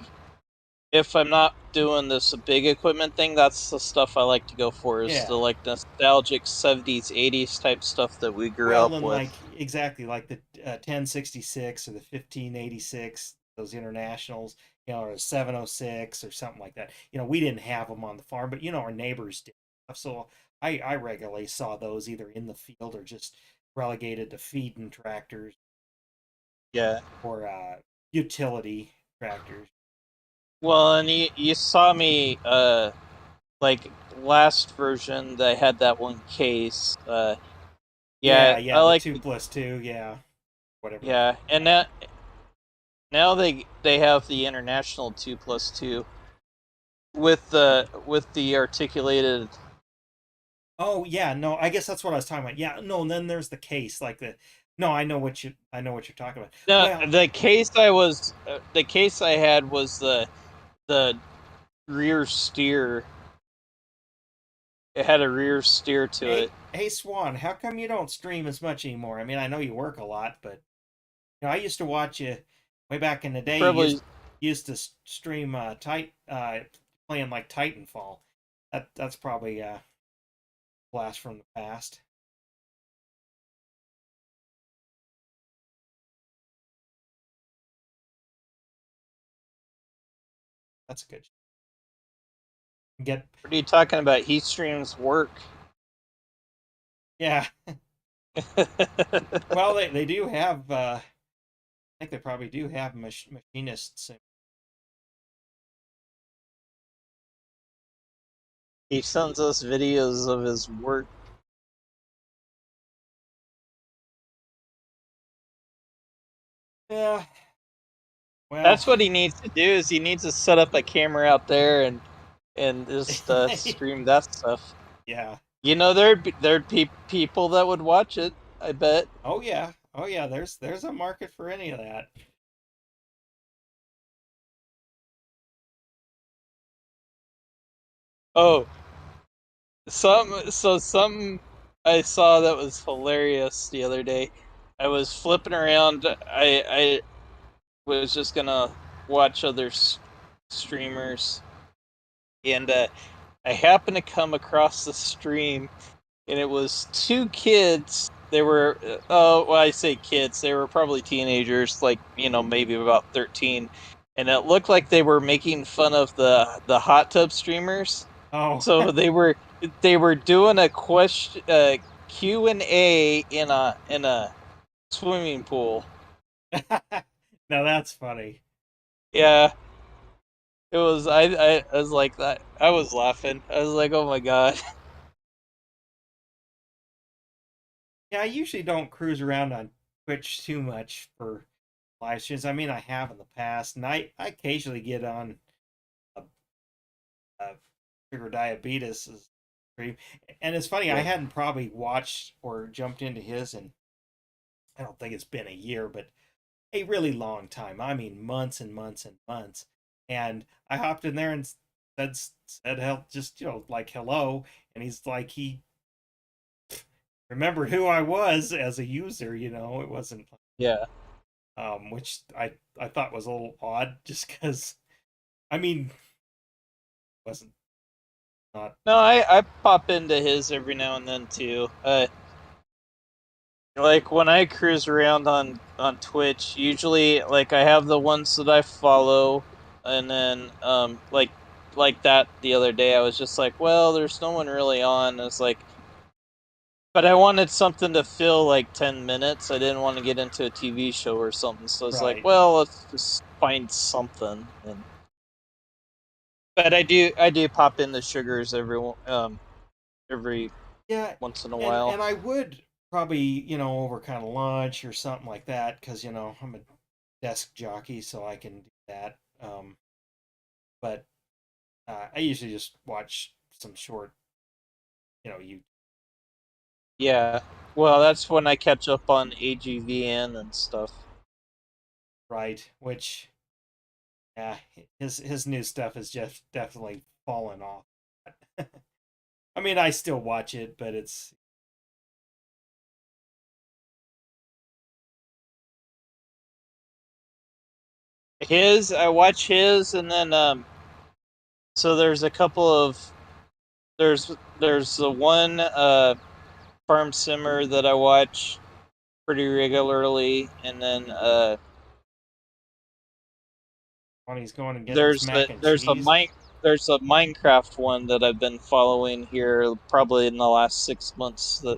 If I'm not doing this big equipment thing, that's the stuff I like to go for. Is the yeah, like nostalgic '70s, '80s type stuff that we grew well, up and with. like exactly like the 1066 or the 1586, those internationals, or a 706 or something like that. We didn't have them on the farm, but our neighbors did. So I regularly saw those either in the field or just relegated to feeding tractors Yeah. or utility tractors. Well, and you saw me like last version that had that one case. Yeah, Yeah, yeah, I the like two plus two, yeah, whatever the yeah, and now they have the international 2+2 with the articulated. Oh yeah, no, I guess that's what I was talking about. Yeah, no, and then there's the case, like the. No, I know what you're talking about. No, Well, the case I had was the rear steer. It had a rear steer to it. hey, Swan, how come you don't stream as much anymore? I mean, I know you work a lot, but I used to watch you way back in the day, you Probably used to stream playing like Titanfall. That's probably a blast from the past. That's a good get. what are you talking about? He streams work. Yeah. Well, they do have. I think they probably do have machinists. He sends us videos of his work. Yeah. Well. That's what he needs to do. Is he needs to set up a camera out there and just stream that stuff. Yeah. You know, there'd be people that would watch it. I bet. Oh yeah. Oh yeah. There's a market for any of that. Oh, something I saw that was hilarious the other day. I was flipping around. I was just gonna watch other streamers, and I happened to come across the stream, and it was two kids. They were, oh, well, I say kids. They were probably teenagers, like maybe about 13, and it looked like they were making fun of the hot tub streamers. Oh. So they were doing a question Q&A in a swimming pool. Now that's funny. Yeah, it was. I was like that. I was laughing. I was like, oh my god. Yeah, I usually don't cruise around on Twitch too much for live streams. I mean, I have in the past, and I occasionally get on a, a sugar diabetes stream. And it's funny, I Yeah, hadn't probably watched or jumped into his, and I don't think it's been a year, but a really long time. I mean, months and months and months. And I hopped in there and said hell, just like hello, and he's like he remembered who I was as a user. It wasn't yeah. which I thought was a little odd, just because I mean, wasn't not No, I pop into his every now and then too. Like when I cruise around on Twitch, usually like I have the ones that I follow, and then like that the other day I was just like, well, there's no one really on. It's like, but I wanted something to fill like 10 minutes. I didn't want to get into a TV show or something. So it's like, right. well, let's just find something. And but I do pop into sugars every Yeah, once in a and while. I would probably over kind of lunch or something like that, because I'm a desk jockey, so I can do that. But I usually just watch some short, you Yeah. Well, that's when I catch up on AGVN and stuff. right, which yeah, his new stuff has just definitely fallen off. I mean, I still watch it, but it's I watch his, and then so there's a couple of there's the one farm simmer that I watch pretty regularly, and then when he's going and getting his there's a mac and there's a cheese. mine there's a Minecraft one that I've been following here probably in the last 6 months that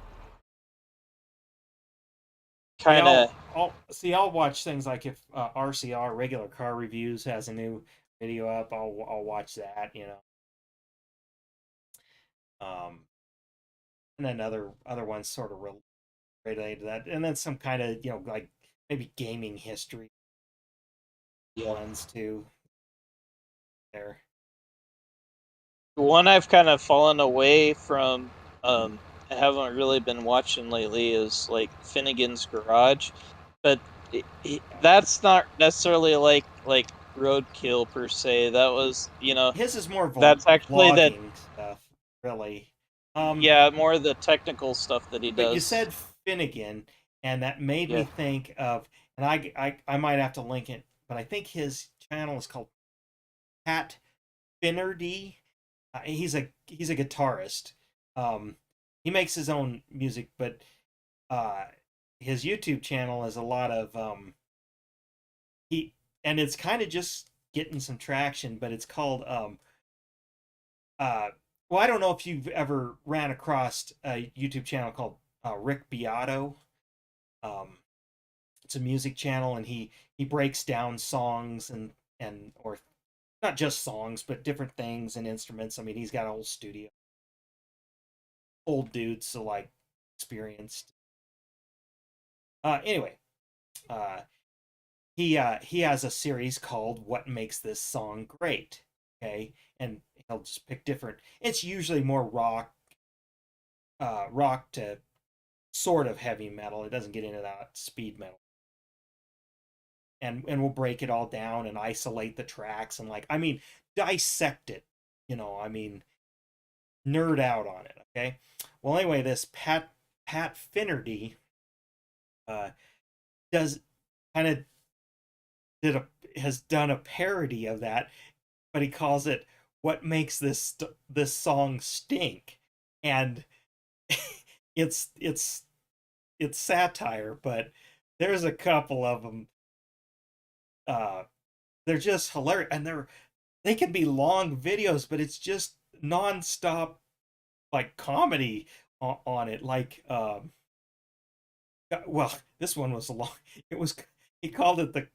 See, kind of I'll watch things like if RCR regular car reviews has a new video up, I'll watch that. Um, and then other ones sort of related to that, and then some kind of like maybe gaming history yeah. ones too. There, One I've kind of fallen away from, I haven't really been watching lately is like Finnegan's Garage, but that's not necessarily like roadkill per se. That was, his is more that's actually that, vlogging stuff, really. yeah, more of the technical stuff that he But you does. said Finnegan, and that made me Yeah, think of, and I might have to link it but I think his channel is called Pat Finnerty. He's a guitarist. Um, he makes his own music, but uh, his YouTube channel is a lot of he and it's kind of just getting some traction, but it's called uh well, I don't know if you've ever ran across a YouTube channel called Rick Beato. Um, it's a music channel, and he breaks down songs and or not just songs, but different things and instruments. I mean, he's got a whole studio. Old dude, so like experienced. Anyway, uh, he has a series called "What Makes This Song Great." Okay, and he'll just pick different. It's usually more rock to sort of heavy metal. It doesn't get into that speed metal. And we'll break it all down and isolate the tracks and like I mean dissect it. I mean nerd out on it. Okay. Well, anyway, this Pat Finnerty uh, does kind of did a has done a parody of that, but he calls it "What Makes This Song Stink," and it's it's it's satire, but there's a couple of them. Uh, they're just hilarious, and they can be long videos, but it's just nonstop like comedy on it. Like, well, this one was a long. It was he called it the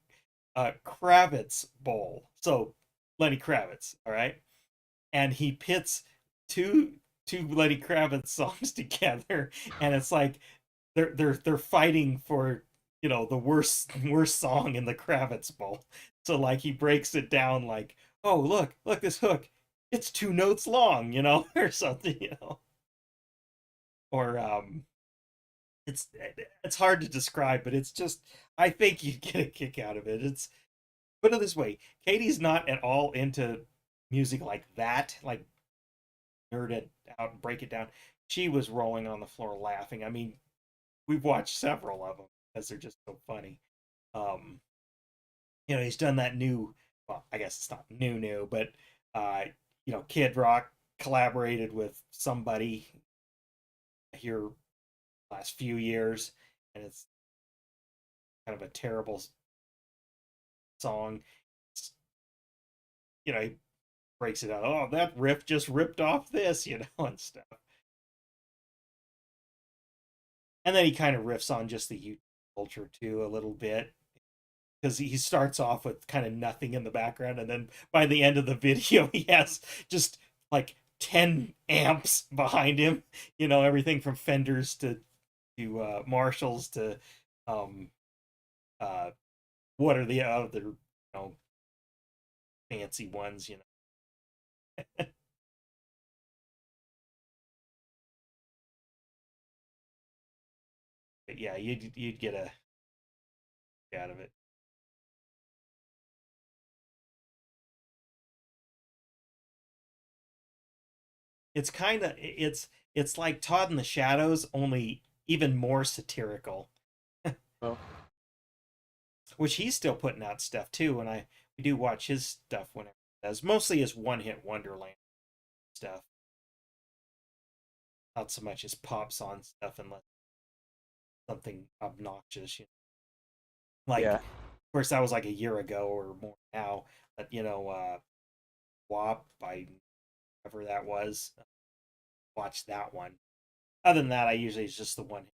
Kravitz Bowl. So Lenny Kravitz, all right, and he pits two two Lenny Kravitz songs together, and it's like they're fighting for the worst song in the Kravitz Bowl. So like he breaks it down like, oh look this hook, it's 2 notes long, or something, or it's it's hard to describe, but it's just I think you get a kick out of it. It's put it this way, Katie's not at all into music like that, like nerd it out and break it down. She was rolling on the floor laughing. I mean, we've watched several of them because they're just so funny. Um, he's done that new. Well, I guess it's not new, but uh, Kid Rock collaborated with somebody here last few years, and it's kind of a terrible song. It's, he breaks it out. Oh, that riff just ripped off this, and stuff. And then he kind of riffs on just the YouTube culture too a little bit, because he starts off with kind of nothing in the background, and then by the end of the video he has just like 10 amps behind him, everything from Fenders to Marshalls to um uh what are the other fancy ones. But yeah, you'd get a out of it. It's like Todd in the Shadows, only even more satirical. Oh, Which he's still putting out stuff too, and we do watch his stuff whenever he does. Mostly his one hit Wonderland stuff, not so much his pop song stuff, unless something obnoxious. Like, yeah. of course, that was like a year ago or more now. But WAP, by whatever that was, watch that one. Other than that, I usually it's just the one.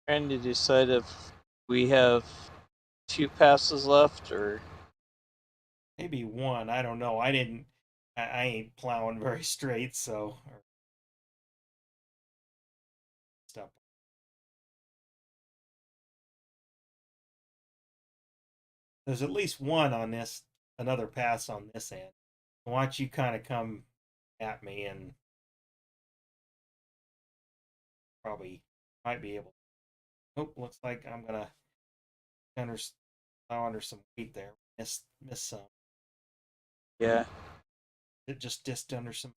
Trying to decide if we have two passes left or Maybe one. I don't know. I ain't plowing very straight, so or stuff. There's at least one on this, another pass on this end. Why don't you kind of come at me and probably might be able. Nope, looks like I'm gonna under under some weight there. Miss some. Yeah. It just dissed under some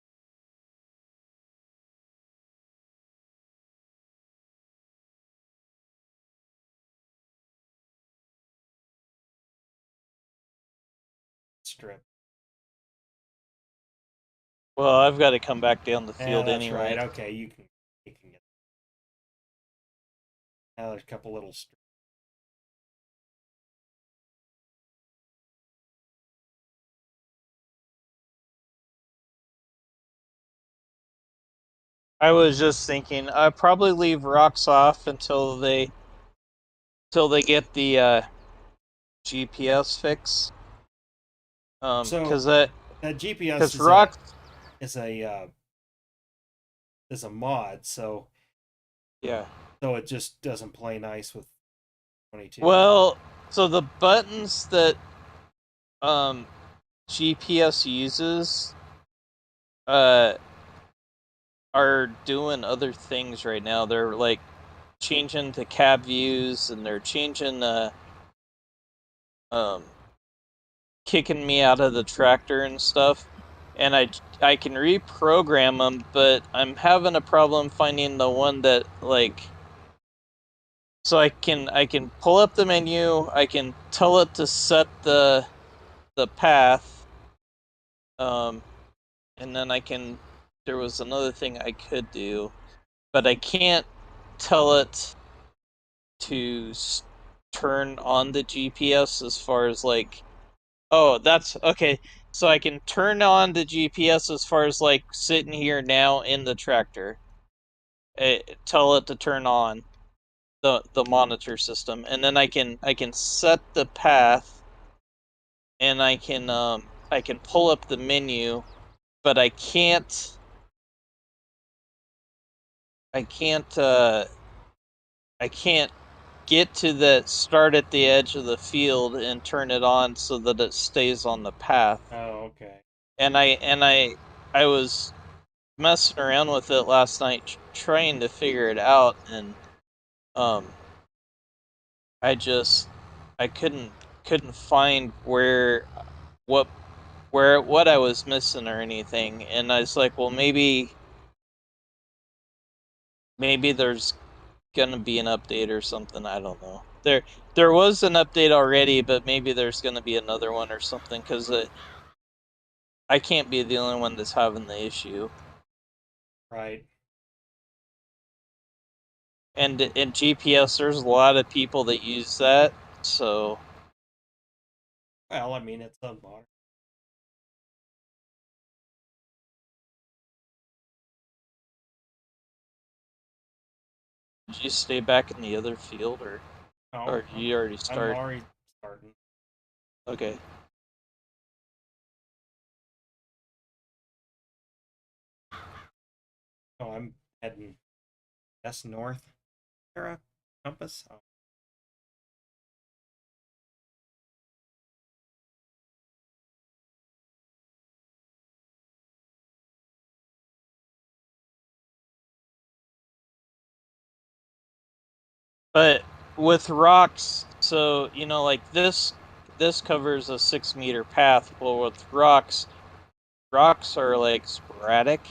strip. Well, I've got to come back down the Yeah, field that's right. anyway. Okay, you can get. Now there's a couple little. I was just thinking I'd probably leave rocks off until they get the GPS fix. So Cause that that GPS cause rocks. is a is a mod, Yeah. so it just doesn't play nice with 22. Well, so the buttons that um GPS uses uh are doing other things right now. They're like changing to cab views and they're changing um kicking me out of the tractor and stuff. And I can reprogram them, but I'm having a problem finding the one that like so I can pull up the menu, I can tell it to set the path um and then I can there was another thing I could do, but I can't tell it to turn on the GPS as far as like, oh, that's okay. So I can turn on the GPS as far as like sitting here now in the tractor. Tell it to turn on the monitor system, and then I can set the path, and I can pull up the menu, but I can't I can't get to the start at the edge of the field and turn it on so that it stays on the path. Oh, okay. And I was messing around with it last night trying to figure it out, and um I just I couldn't find what what I was missing or anything, and I was like, well, maybe there's gonna be an update or something. I don't know. There was an update already, but maybe there's gonna be another one or something because I can't be the only one that's having the issue. Right. And in GPS, there's a lot of people that use that. So Well, I mean, it's a mod. did you stay back in the other field, Oh, or you already I'm start? already starting. Okay. Oh, I'm heading west north. Era compass. Oh, But with rocks, so like this covers a 6 meter path. Well, with rocks are like sporadic,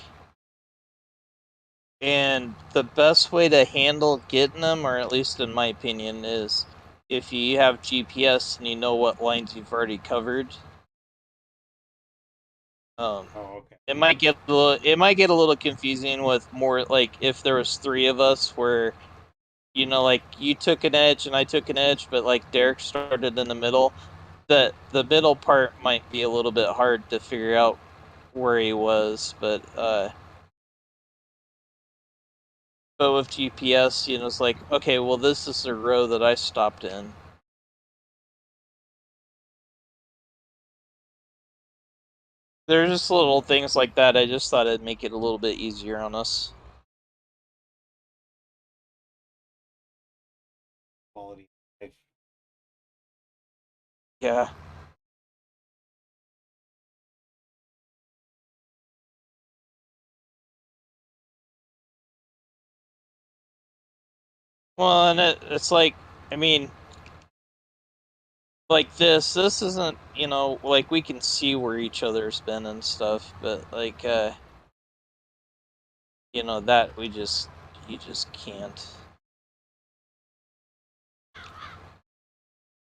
and the best way to handle getting them, or at least in my opinion, is if you have GPS and you know what lines you've already covered. Um, oh, okay. it might get a little confusing with more like if there was three of us where like you took an edge and I took an edge, but like Derek started in the middle. The middle part might be a little bit hard to figure out where he was, but with GPS, it's like, okay, well, this is the row that I stopped in. There's just little things like that. I just thought it'd make it a little bit easier on us. Quality. Okay. Yeah. Well, and it's like, I mean, like this isn't, like we can see where each other's been and stuff, but like that we just you just can't.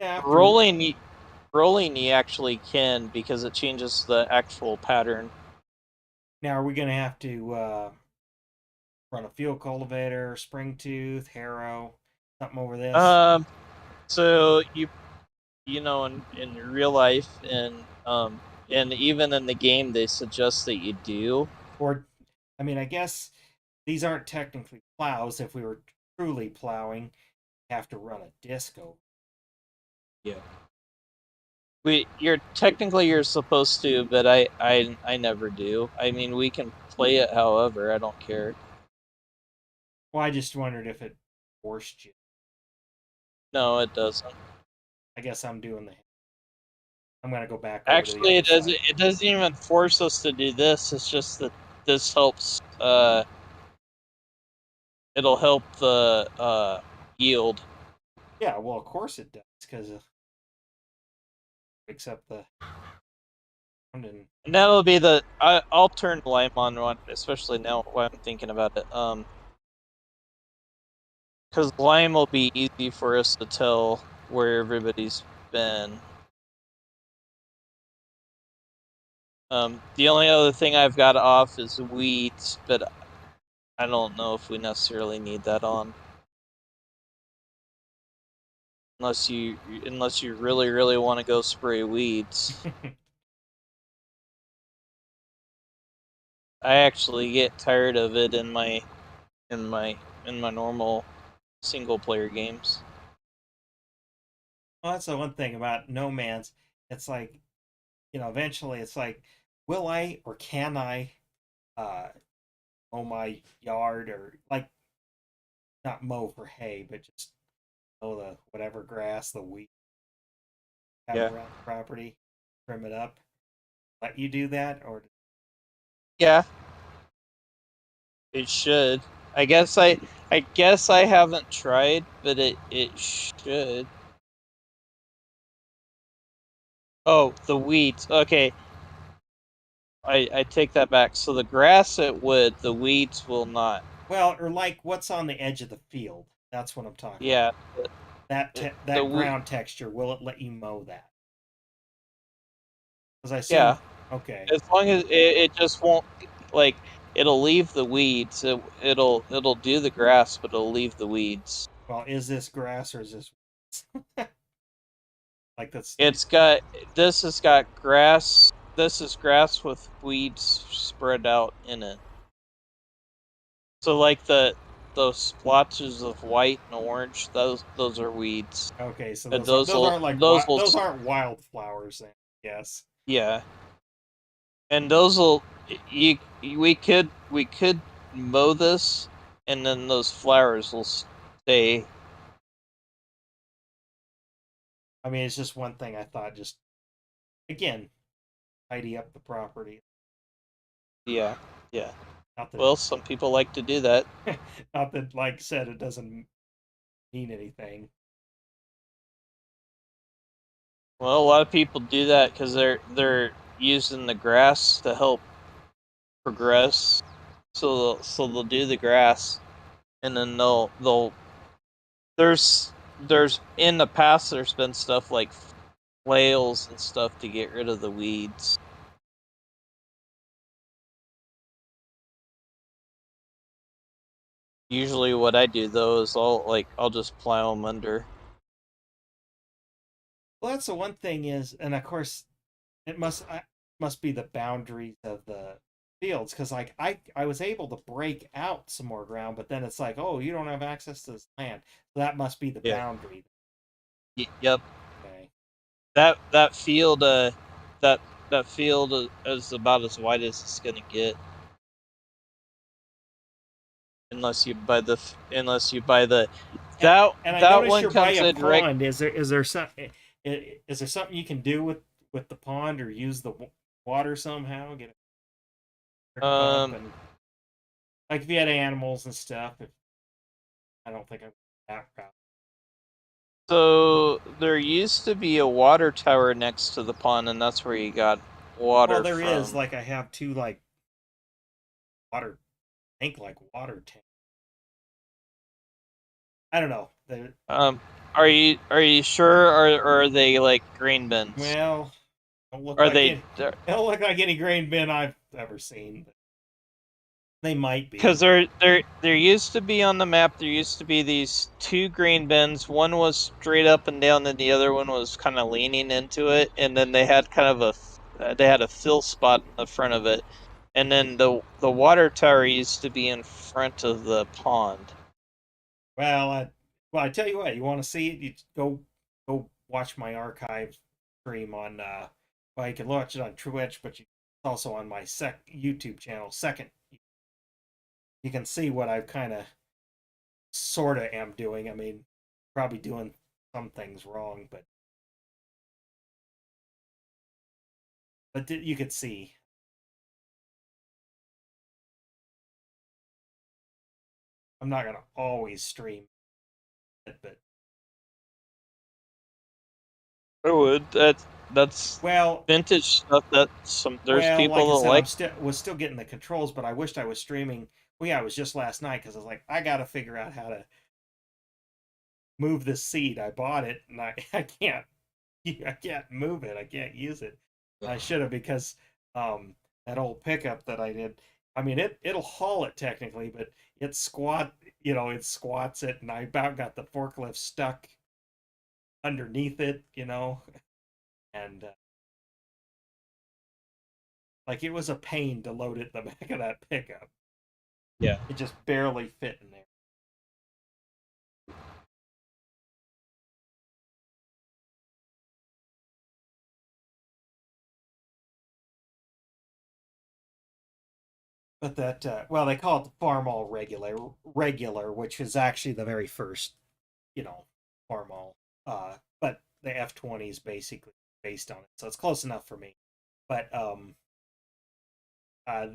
After Rolling you actually can because it changes the actual pattern. now, are we gonna have to run a field cultivator, spring tooth, harrow, something over this? Um so in real life and even in the game they suggest that you do. Or, I mean, I guess these aren't technically plows. If we were truly plowing, have to run a disc over. Yeah. You're supposed to, but I never do. I mean, we can play it however, I don't care. Well, I just wondered if it forced you. No, it doesn't. I guess I'm doing the. I'm gonna go back over to the Actually, other side. it doesn't even force us to do this. It's just that this helps it'll help the yield. Yeah, well, of course it does, because except the and And that'll be I'll turn lime on one, especially now while I'm thinking about it. Because lime will be easy for us to tell where everybody's been. The only other thing I've got off is weeds, but I don't know if we necessarily need that on. Unless you really, really want to go spray weeds. I actually get tired of it in my in my normal single player games. well, that's the one thing about No Man's. It's like eventually it's like, will I or can I uh, mow my yard or like not mow for hay, but just mow the whatever grass, the wheat have Yeah. around the property, trim it up. Let you do that, or Yeah, it should. I guess I haven't tried, but it should. Oh, the weeds. Okay, I take that back. So the grass it would, the weeds will not. well, or like what's on the edge of the field. That's what I'm talking about. Yeah, That the, the that we ground texture, will it let you mow that? Because I assume, yeah. okay, As long as it just won't like it'll leave the weeds. It'll do the grass, but it'll leave the weeds. well, is this grass or is this like that's It's got this has got grass. This is grass with weeds spread out in it. So like those splotches of white and orange, those are weeds. okay? So And those those aren't wildflowers then. Yes. yeah, and those will you we could mow this, and then those flowers will stay. I mean, it's just one thing I thought. Just again, tidy up the property. Yeah, yeah. Not that Well, some people like to do that. not that like I said, it doesn't mean anything. Well, a lot of people do that because they're using the grass to help progress. So they'll do the grass, and then they'll there's in the past there's been stuff like flails and stuff to get rid of the weeds. Usually, what I do though is I'll just plow them under. Well, that's the one thing is, and of course, must be the boundaries of the fields because like I was able to break out some more ground, but then it's like, oh, you don't have access to this land, so that must be the Yeah. boundary. Yep. Okay. That field that that field is about as wide as it's gonna get unless you buy the And that and I that notice one you're by comes a in reg. pond. Is there some is there something you can do with the pond or use the water somehow? Get a pump Um, and like if you had animals and stuff. If I don't think I'm that proud. So there used to be a water tower next to the pond, and that's where you got Well, water there is from. like I have two like water tank like water tank. I don't know. They're, Um, are you sure, or are they like grain bins? well, don't look Are like they? any. They don't look like any grain bin I've ever seen. But they might Because be. there used to be on the map. There used to be these two grain bins. One was straight up and down, and the other one was kind of leaning into it. And then they had kind of they had a fill spot in the front of it. And then the water tower used to be in front of the pond. Well, I tell you what. You want to see it? You go watch my archive stream on. Well, you can watch it on Twitch, but it's also on my YouTube channel. Second, you can see what I've kind of sort of am doing. I mean, probably doing some things wrong, but you could see. I'm not gonna always stream it, but I would. That's well, vintage stuff that there's like I people that said, like. was still getting the controls, but I wished I was streaming. Well, yeah, it was just last night because I was like, I got to figure out how to move this seat. I bought it, and I can't move it. I can't use it. I should have because that old pickup that I did. I mean, it'll haul it technically, but it squats it, and I about got the forklift stuck underneath it, and like it was a pain to load it in the back of that pickup. Yeah. It just barely fit in there. But that well, they call it the Farmall regular, which is actually the very first, Farmall. But the F20 is basically based on it, so it's close enough for me. But uh,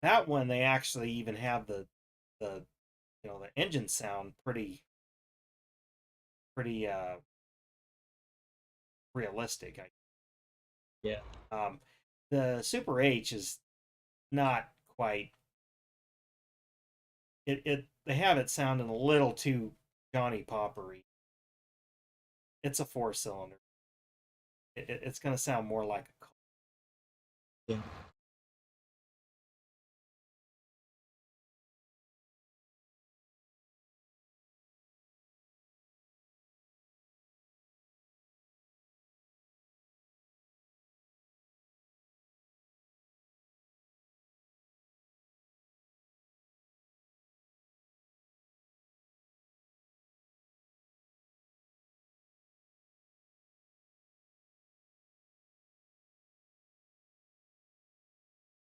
that one they actually even have the the engine sound pretty realistic. Yeah. The Super H is not quite. They have it sounding a little too Johnny Poppery. It's a four cylinder. It's going to sound more like a car. Yeah.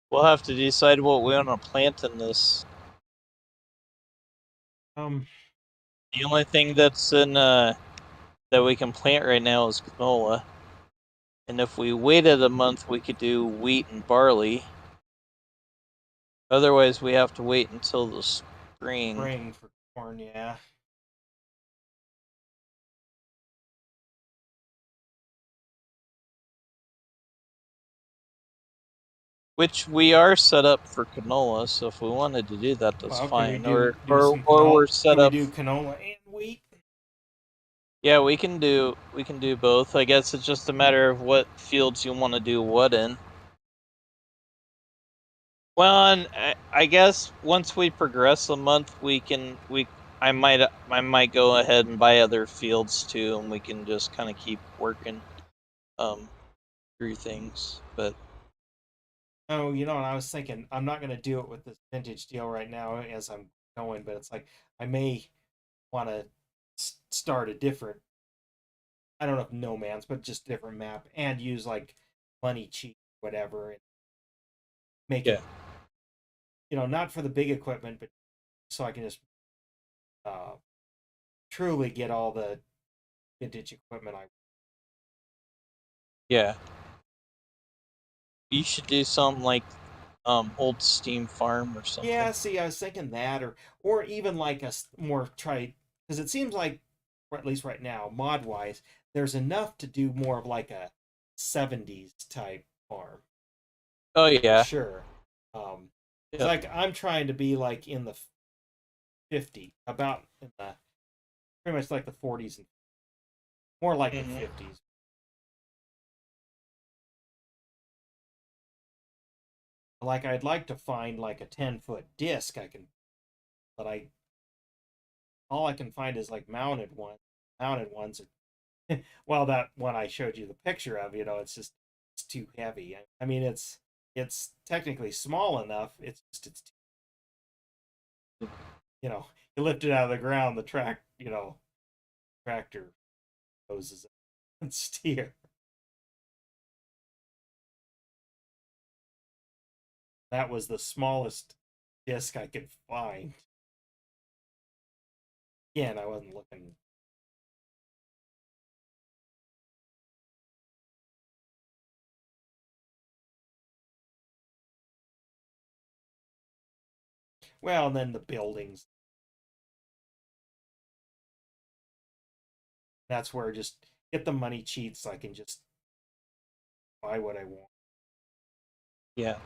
We'll have to decide what we want to plant in this. Um, The only thing that's in that we can plant right now is canola. And if we waited a month, we could do wheat and barley. Otherwise, we have to wait until the spring, Spring for corn, yeah. which we are set up for canola. So if we wanted to do that, that's Well, can we fine. do some Or canola? we're Can set we up. do canola and wheat? Yeah, we can do both. I guess it's just a matter of what fields you want to do what in. Well, and I guess once we progress a month, I might go ahead and buy other fields too, and we can just kind of keep working um through things. But Oh, and I was thinking I'm not going to do it with this vintage deal right now as I'm going, but it's like I may want to start a different, I don't know if no man's, but just different map and use like money cheap, whatever, and make yeah, it, not for the big equipment, but so I can just uh, truly get all the vintage equipment I. yeah, you should do something like old steam farm or something. Yeah, see, I was thinking that, or even like more trite, because it seems like or at least right now, mod wise, there's enough to do more of like a 70s type farm Oh for yeah. sure. It's Yep. like I'm trying to be like in the 50, about in the pretty much like the 40s and more like the Hmm. 50s. Like I'd like to find like a 10-foot disc I can, but I all I can find is like mounted ones. Well, that one I showed you the picture of, it's just it's too heavy. I mean, it's technically small enough. It's just it's you know you lift it out of the ground, the tractor hoses it and steer. That was the smallest disc I could find. Again, I wasn't looking. Well, and then the buildings. That's where just get the money cheats so I can just buy what I want. Yeah.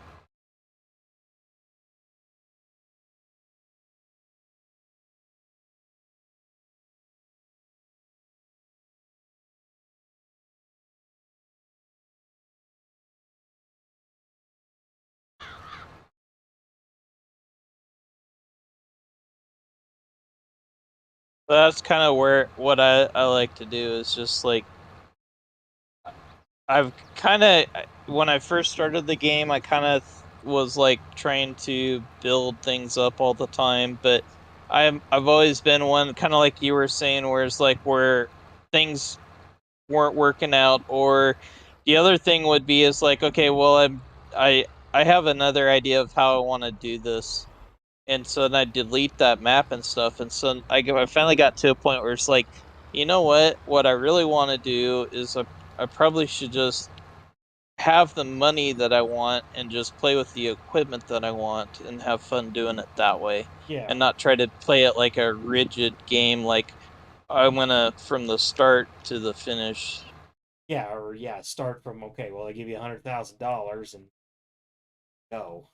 That's kind of where what I like to do is just like I've kind of when I first started the game, I kind of was like trying to build things up all the time, but I've always been one kind of like you were saying, where it's like where things weren't working out, or the other thing would be is like, okay, well, I I have another idea of how I want to do this, and so then I delete that map and stuff, and so I finally got to a point where it's like, you know what I really want to do is I probably should just have the money that I want and just play with the equipment that I want and have fun doing it that way, and Yeah, not try to play it like a rigid game, like I'm gonna from the start to the finish. yeah, or yeah, start from okay. Well, I give you $100,000 and go,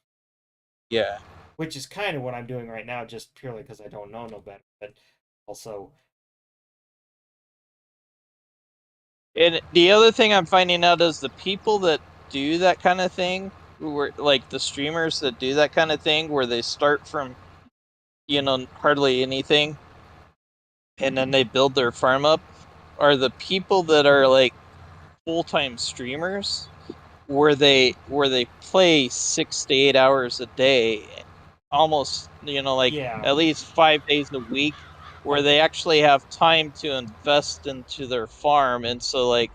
Yeah. which is kind of what I'm doing right now, just purely because I don't know no better. But also, And the other thing I'm finding out is the people that do that kind of thing, who were like the streamers that do that kind of thing, where they start from, hardly anything and then they build their farm up, are the people that are like full-time streamers, where they play 6 to 8 hours a day, almost, like yeah, at least 5 days a week, where they actually have time to invest into their farm. And so like,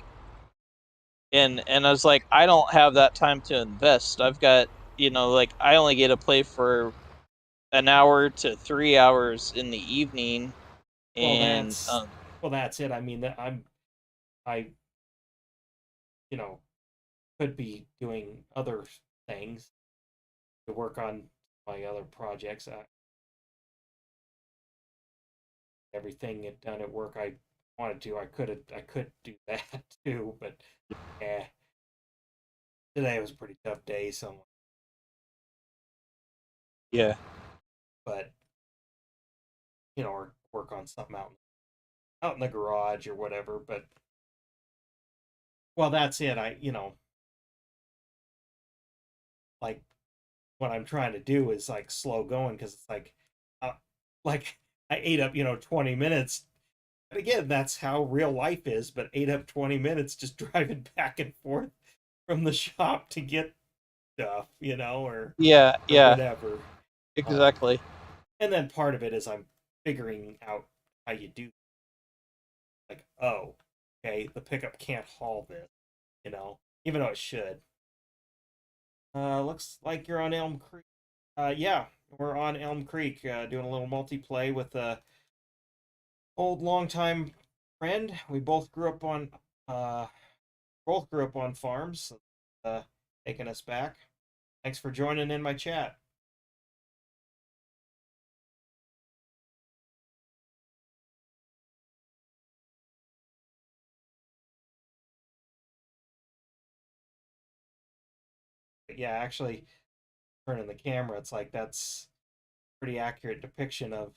and I was like, I don't have that time to invest. I've got, like I only get to play for an hour to 3 hours in the evening, well, and that's it. I mean, that I you know could be doing other things to work on my other projects. Everything it done at work I wanted to. I could do that too, but yeah, today was a pretty tough day. So, yeah, but or work on something out in the garage or whatever. But well, that's it. I like what I'm trying to do is like slow going because it's uh, like I ate up 20 minutes. And again, that's how real life is. But ate up 20 minutes just driving back and forth from the shop to get stuff, yeah, or yeah, whatever. Um, exactly. and then part of it is I'm figuring out how you do like, oh, okay, the pickup can't haul this, even though it should. Looks like you're on Elm Creek. Yeah, we're on Elm Creek, doing a little multiplay with a old longtime friend. We uh both grew up on farms, uh, taking us back. Thanks for joining in my chat. But yeah, actually, turning the camera, it's like that's pretty accurate depiction of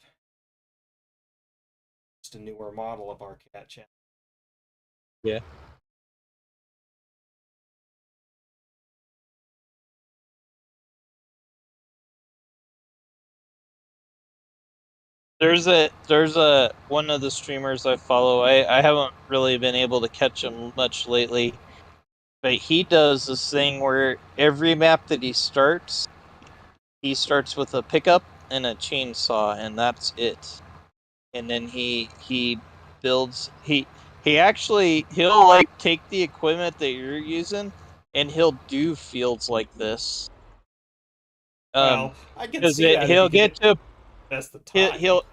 just a newer model of our cat channel. Yeah. There's a one of the streamers I follow. I haven't really been able to catch him much lately, but he does this thing where every map that he starts with a pickup and a chainsaw, and that's it. And then he builds he actually he'll like take the equipment that you're using and he'll do fields like this. Um, Well, I can because see that if he'll you could get to invest the he time. he'll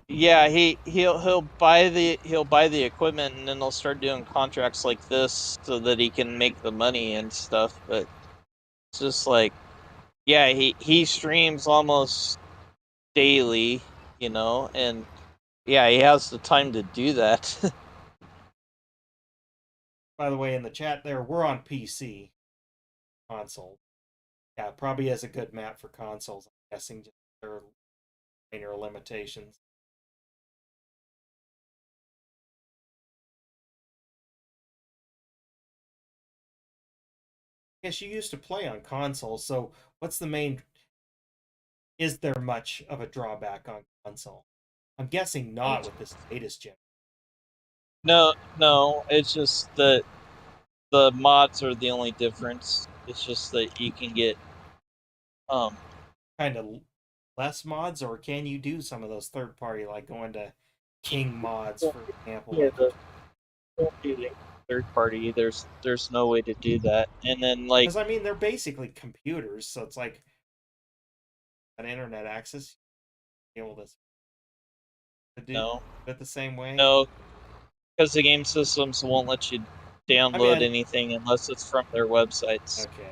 yeah he'll buy the equipment and then he'll start doing contracts like this so that he can make the money and stuff. But it's just like yeah he streams almost daily, and yeah he has the time to do that. By the way, in the chat there, we're on PC console. Yeah, probably has a good map for consoles. I'm guessing just there are minor limitations. I guess you used to play on consoles, so what's the main? Is there much of a drawback on console? I'm guessing not with this latest gen. No, it's just that the mods are the only difference. It's just that you can get um Kind of less mods, or can you do some of those third party, like going to King mods, for example, yeah like you? the third party. There's no way to do that. And then like Because I mean, they're basically computers, so it's like an internet access, be able to do no, it the same way. no, because the game systems won't let you I download mean, anything unless it's from their websites. okay.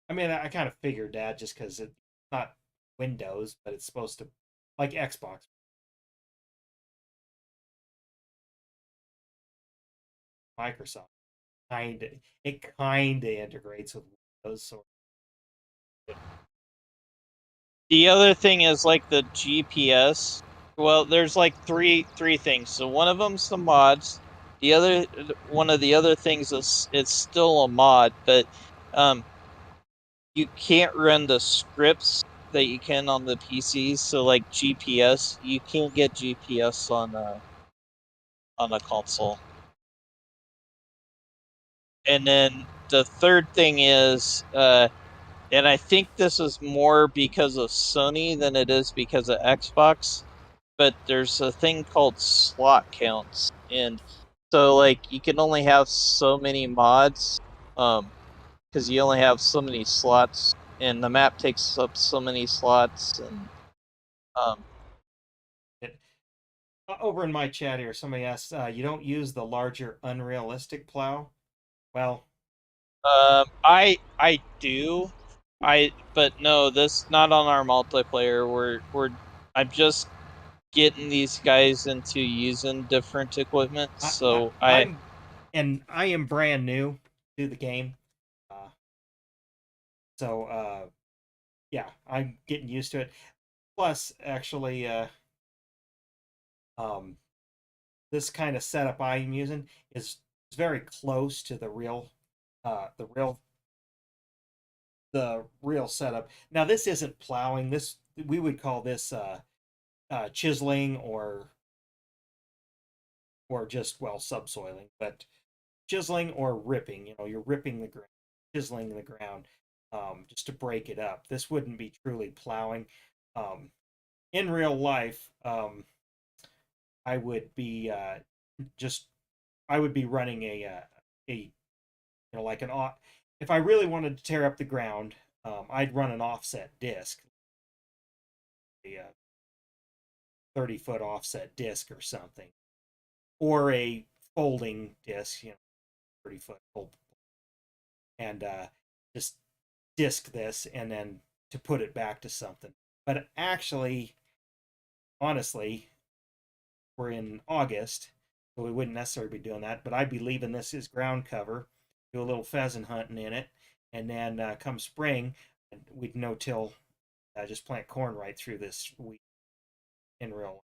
I mean, I kind of figured that just because it's not Windows, but it's supposed to, like Xbox, Microsoft, kind of, it kind of integrates with Windows. So The other thing is like the GPS. Well, there's like three things. So one of them's the mods. The other one of the other things is it's still a mod, but um you can't run the scripts that you can on the PCs. So like GPS, you can't get GPS on a console. And then the third thing is, and I think this is more because of Sony than it is because of Xbox, but there's a thing called slot counts, and so like you can only have so many mods, because you only have so many slots, and the map takes up so many slots, and um, it, over in my chat here, somebody asked, "You don't use the larger unrealistic plow?" Well, I do, but no, this not on our multiplayer. I'm just getting these guys into using different equipment, so I'm and I am brand new to the game, uh, so yeah, I'm getting used to it. Plus, actually, um, this kind of setup I'm using is very close to uh, the real the real setup. Now, this isn't plowing. This we would call this chiseling or just well subsoiling, but chiseling or ripping. You know, you're ripping the ground, chiseling the ground, just to break it up. This wouldn't be truly plowing. Um, in real life, I would be just I would be running a like an off. If I really wanted to tear up the ground, I'd run an offset disc, a 30-foot offset disc or something, or a folding disc, 30-foot fold, and just disc this and then to put it back to something. But actually, honestly, we're in August, so we wouldn't necessarily be doing that. But I'd be leaving this as ground cover, do a little pheasant hunting in it, and then come spring, we'd no till just plant corn right through this wheat in real.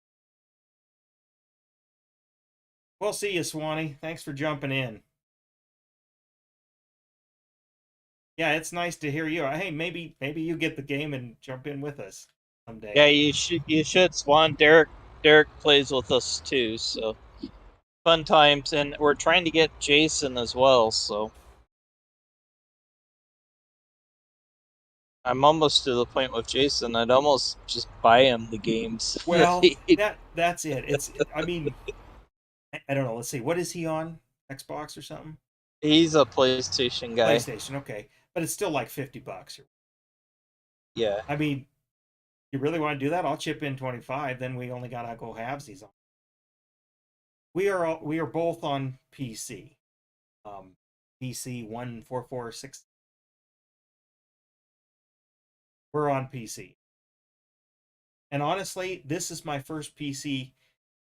We'll see you, Swanee. Thanks for jumping in. Yeah, it's nice to hear you. Hey, maybe you get the game and jump in with us Yeah, someday. you should, Swan. Derek plays with us too, so fun times, and we're trying to get Jason as well. So I'm almost to the point with Jason. I'd almost just buy him the games that Well, he. that's it. I mean, I don't know. Let's see. What is he on? Xbox or something? He's a PlayStation guy. PlayStation. Okay, but it's still like $50. Yeah, I mean, you really want to do that? I'll chip in 25. Then we only gotta go halvesies on. We are both on PC. Um, PC 1446. We're on PC. And honestly, this is my first PC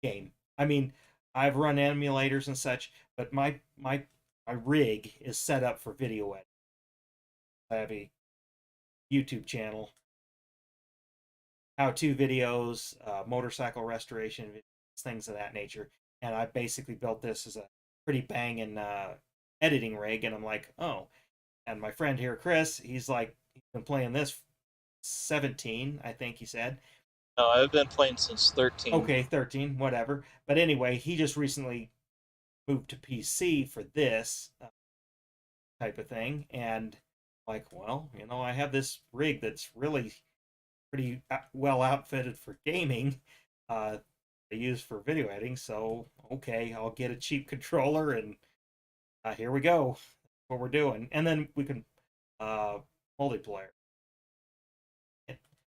game. I mean, I've run emulators and such, but my rig is set up for video editing. I have a YouTube channel, how-to videos, motorcycle restoration, things of that nature. And I basically built this as a pretty banging editing rig. And I'm like, oh. And my friend here, Chris, he's like, he's been playing this 17, I think he said. no, I've been playing since 13. Okay, 13, whatever. But anyway, he just recently moved to PC for this type of thing. And like, well, I have this rig that's really pretty well outfitted for gaming. I use for video editing. So, okay, I'll get a cheap controller and here we go. What we're doing. And then we can uh, multiplayer.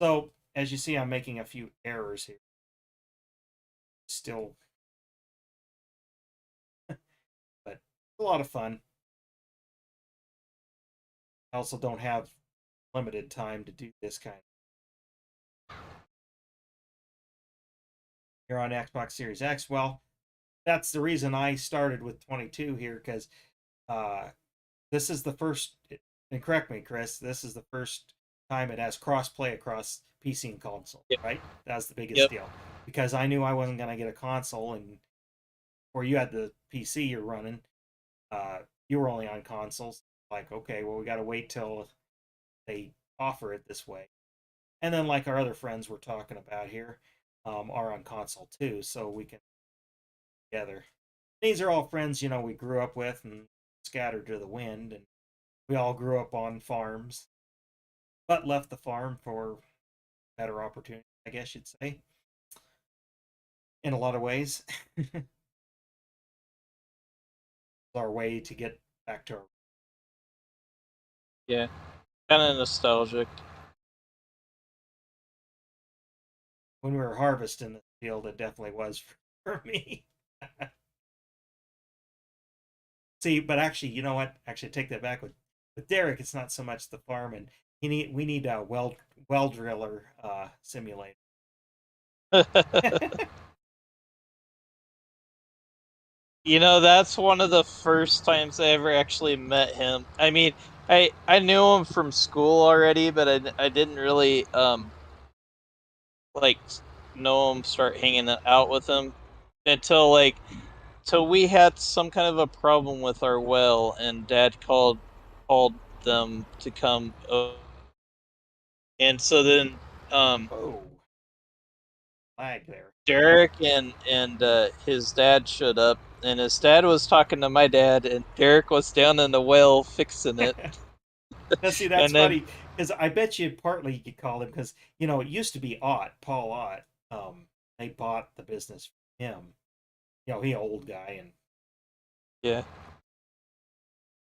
So, as you see, I'm making a few errors here. Still, but a lot of fun. I also don't have limited time to do this kind. Here on Xbox Series X. Well, that's the reason I started with 22 here because uh, this is the first. And correct me, Chris. This is the first time it has cross-play across PC and console. Yep. Right? That's the biggest Yep. deal because I knew I wasn't gonna get a console, and or you had the PC you're running, uh, you were only on consoles. Like, okay, well, we got to wait till they offer it this way. And then, like our other friends we're talking about here, are on console too, so we can together. These are all friends, we grew up with and scattered to the wind, and we all grew up on farms, but left the farm for better opportunity, I guess you'd say, in a lot of ways. Our way to get back to our Yeah, kind of nostalgic. when we were harvesting the field. It definitely was for me. See, but actually, you know what? Actually, take that back. With Derek, it's not so much the farm, and we need a well driller simulator. That's one of the first times I ever actually met him. I mean, I knew him from school already, but I didn't really like know him, start hanging out with him until till we had some kind of a problem with our well, and Dad called them to come, and so then um Oh, lag there. Derek and his dad showed up, and his dad was talking to my dad, and Derek was down in the well fixing it. Now, see, that's And then funny because I bet you partly you called him because it used to be Paul Ott. They bought the business from him. He old guy, and yeah,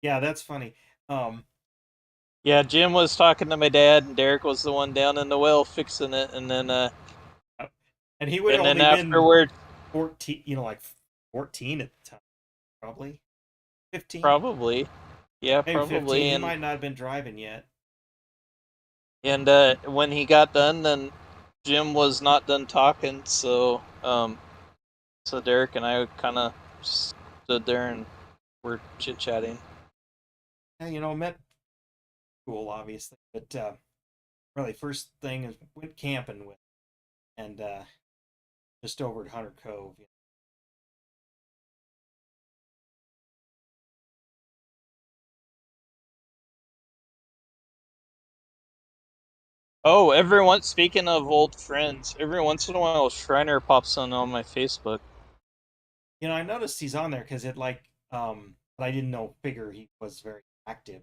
yeah, that's funny. Um, yeah, Jim was talking to my dad, and Derek was the one down in the well fixing it, and he would have and then only been afterward, 14, like 14 at the time, probably 15, probably, yeah, maybe 15. probably, He might not have been driving yet. and when he got done, then Jim was not done talking, so Derek and I kind of stood there and were chit chatting. Yeah, met cool, obviously. But really, first thing is went camping with, and just over at Hunter Cove. Oh, speaking of old friends, every once in a while Shriner pops on my Facebook. I noticed he's on there because it but I didn't know figure he was very active.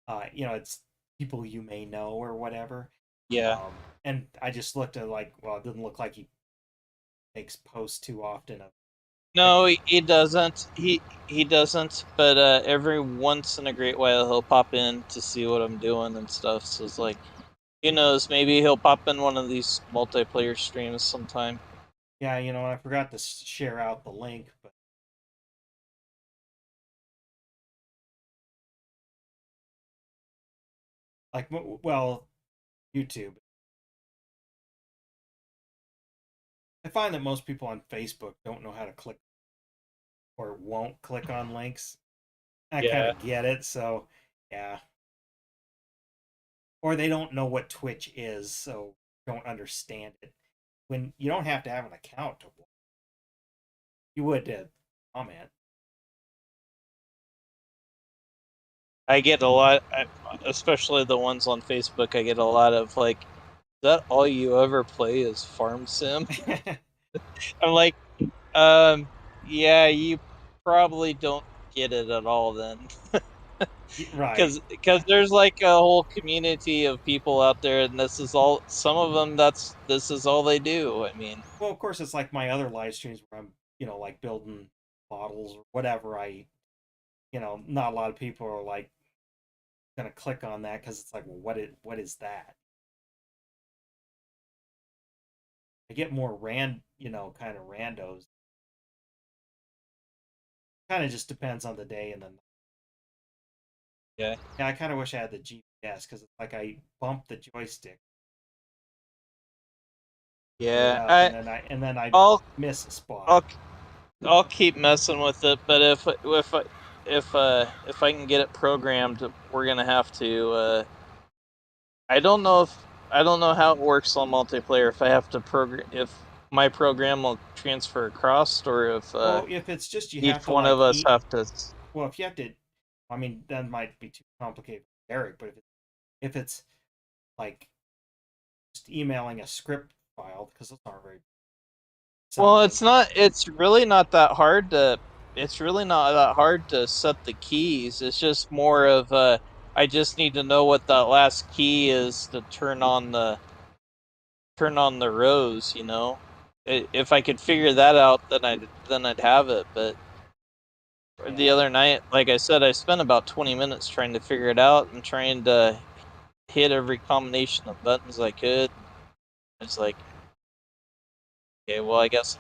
It's people you may know or whatever. Yeah. And I just looked at like, well, it doesn't look like he makes posts too often of No, pictures. he doesn't. He doesn't. But every once in a great while, he'll pop in to see what I'm doing and stuff. So it's like, who knows? Maybe he'll pop in one of these multiplayer streams sometime. Yeah, I forgot to share out the link, but like, well, YouTube. I find that most people on Facebook don't know how to click or won't click on links. I kind Yeah, of get it, so yeah. Or they don't know what Twitch is, so don't understand it. When you don't have to have an account to you would comment. I get a lot, especially the ones on Facebook. I get a lot of like, "Is that all you ever play is Farm Sim?" I'm like, um, yeah, you probably don't get it at all then. Right. Because there's like a whole community of people out there, and this is all. Some of them, this is all they do. I mean, Well, of course, it's like my other live streams where I'm, like building models or whatever. Not a lot of people are like gonna click on that because it's like, well, what is that? I get more kind of randos. Kind of just depends on the day and then. yeah, Yeah, I kind of wish I had the GPS because it's like I bump the joystick, bring it yeah. up, and then I I'll, miss a spot. I'll, I'll keep messing with it. But if I can get it programmed, we're gonna have to. I don't know how it works on multiplayer. If I have to program, if my program will transfer across, or if Well, if it's just you have each to one of like us eat. have to. Well, if you have to, I mean, that might be too complicated for Eric. But if it's like just emailing a script file, because those aren't very Well, something. it's really not that hard to. It's really not that hard to set the keys. It's just more of I just need to know what that last key is to turn on the rows. You know, if I could figure that out, then I'd have it. But the Yeah. other night, like I said, I spent about 20 minutes trying to figure it out and trying to hit every combination of buttons I could. It's like, okay, well, I guess.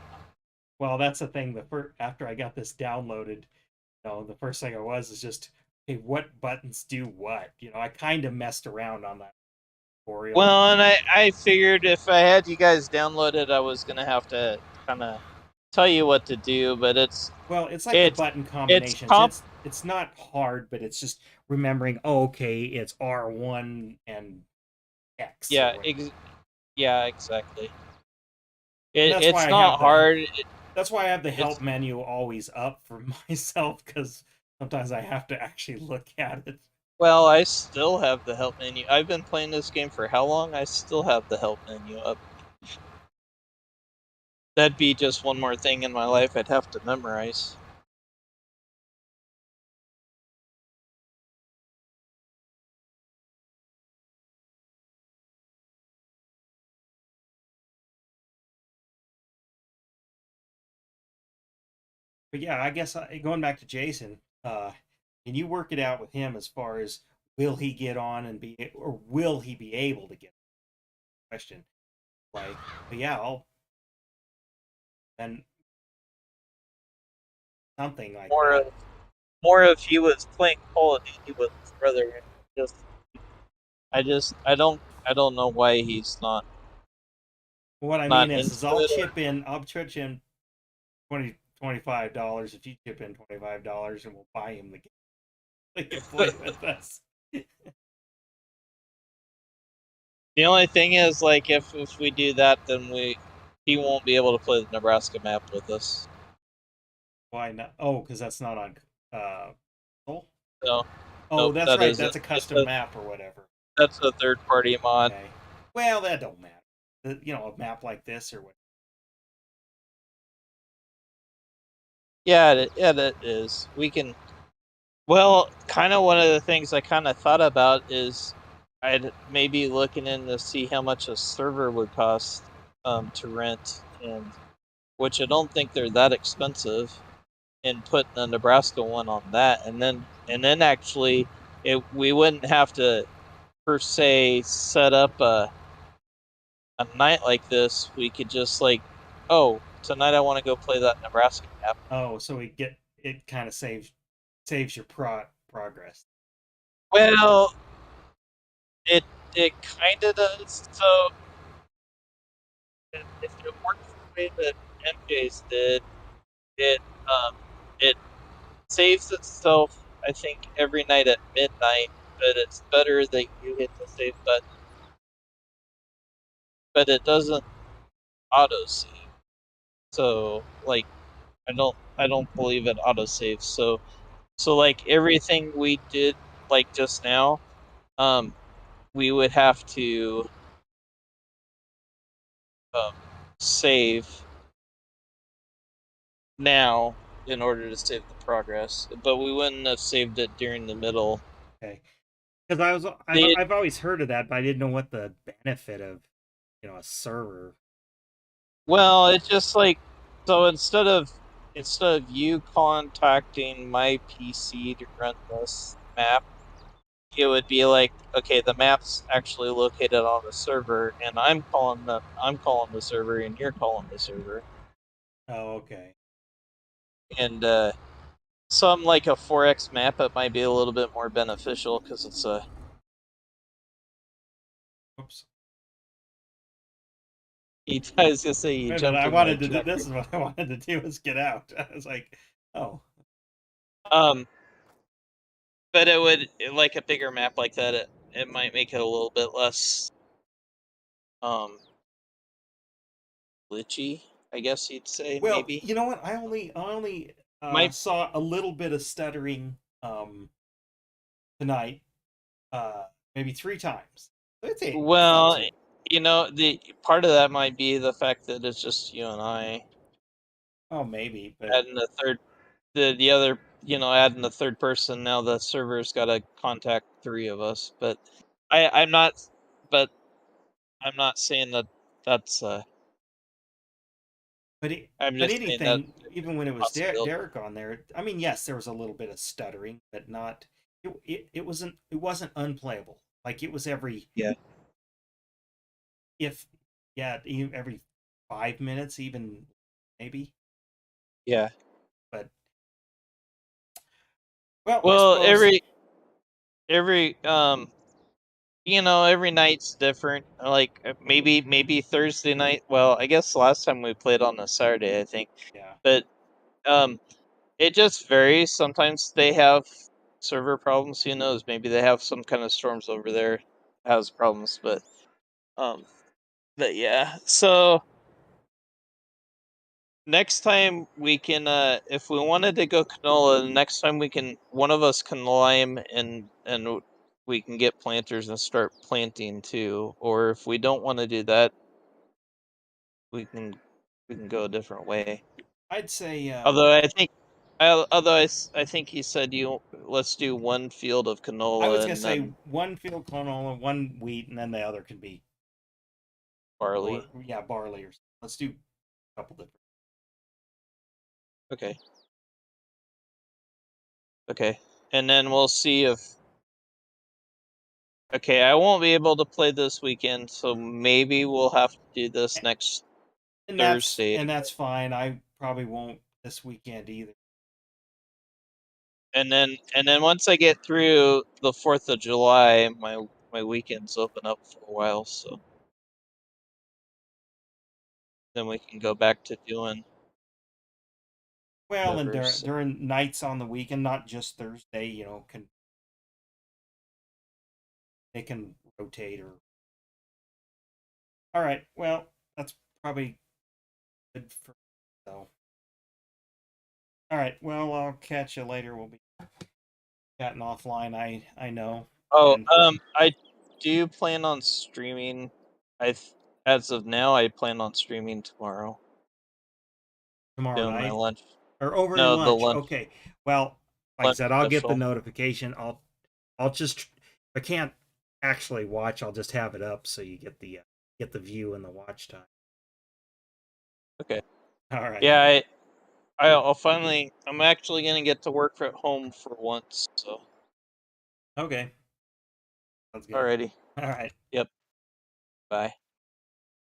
Well, that's the thing. The first after I got this downloaded, the first thing I was is just, hey, what buttons do what? I kind of messed around on that tutorial. Well, and I figured if I had you guys download it, I was gonna have to kind of tell you what to do, but Well, it's like the it's button it's combinations. comp. It's not hard, but it's just remembering. Oh, okay, it's R1 and X or Yeah, whatever. yeah, exactly. And that's why It's I not have the hard. that's why I have the help It's menu always up for myself because sometimes I have to actually look at it. well, I still have the help menu. I've been playing this game for how long? I still have the help menu up. That'd be just one more thing in my life I'd have to memorize. But yeah, I guess going back to Jason, can you work it out with him as far as will he get on and be or will he be able to get on? Question like, but yeah, I'll and something like More that. of more if he was playing Call of Duty with his brother. Just I don't know why he's What I not mean is into I'll it. chip in. I'll chip in 25 dollars if you chip in $25 and we'll buy him the game. They can play with us. The only thing is, like, if we do that, then he won't be able to play the Nebraska map with us. Why not? Oh, because that's not on. Oh, So, oh, nope, that's that right. isn't. That's a custom map or whatever. That's a third party mod. Okay. Well, that don't matter. A map like this or what? Yeah, it is. We can. Well, kind of one of the things I kind of thought about is I'd maybe looking in to see how much a server would cost to rent, and which I don't think they're that expensive, and putting the Nebraska one on that, and then actually we wouldn't have to per se set up a night like this. We could just like, oh, tonight I want to go play that Nebraska map. Oh, so we get it kind of saves your progress. Well, it it kind of does. So if it works the way that MJ's did, it it saves itself. I think every night at midnight, but it's better that you hit the save button, but it doesn't auto save. So like I don't believe it auto saves. So like everything we did like just now, um, we would have to um, save now in order to save the progress, but we wouldn't have saved it during the middle. Okay. Because The I've always heard of that, but I didn't know what the benefit of a server. Well, it's just like so instead of you contacting my PC to run this map, it would be like, okay, the map's actually located on the server, and I'm calling the server, and you're calling the server, Oh, okay. and some like a 4x map, it might be a little bit more beneficial because it's a. Oops. I was gonna say he Wait a minute. jumped I in my wanted to do tractor. this is what I wanted to do is get out. I was like, oh, Um, but it would like a bigger map like that. It might make it a little bit less um glitchy, I guess you'd say, well, maybe. you know what? I only Might saw a little bit of stuttering tonight, uh, maybe 3 times. It's not well, too. the part of that might be the fact that it's just you and I. Oh, maybe, but Adding the third, the other, adding the third person. Now the server's got to contact three of us. But I'm not, but I'm not saying that that's. but it, I'm but just saying that anything, even when it was possibility. Derek on there, I mean, yes, there was a little bit of stuttering, but not. It wasn't unplayable. Like it was Yeah, if yeah every 5 minutes even maybe. yeah. But well, I Well, suppose. every night's different. Like maybe Thursday night. Well, I guess last time we played on a Saturday, I think. Yeah, But um, it just varies. Sometimes they have server problems. Who knows? Maybe they have some kind of storms over there has problems. Um, but yeah. So next time we can, if we wanted to go canola, next time one of us can lime and we can get planters and start planting too. Or if we don't want to do that, we can we can go a different way. I'd say. Although I think he said you let's do one field of I was canola gonna and say then one field canola, one wheat, and then the other can be or barley. yeah barley or something. Let's do a couple different. Okay, okay, and then we'll see if okay. I won't be able to play this weekend, so maybe we'll have to do this next And that's Thursday. and that's fine. I probably won't this weekend either. And then once I get through the 4th of July, my weekends open up for a while, so then we can go back to doing Well, and whatever. So. during nights on the weekend, not just Thursday, can they can rotate or All right. Well, that's probably good for so. All right. Well, I'll catch you later. We'll be chatting offline. I know. Oh, And I do plan on streaming. As of now, I plan on streaming tomorrow, tomorrow doing my night lunch. or over your No, the lunch. lunch Okay. Well, like I lunch said, I'll get the special. notification. I'll just if I can't actually watch, I'll just have it up so you get the view and the watch time. Okay. All right. Yeah, I'll finally. I'm actually gonna get to work at home for once. So, Okay. Sounds good. alrighty. All right. Yep. Bye.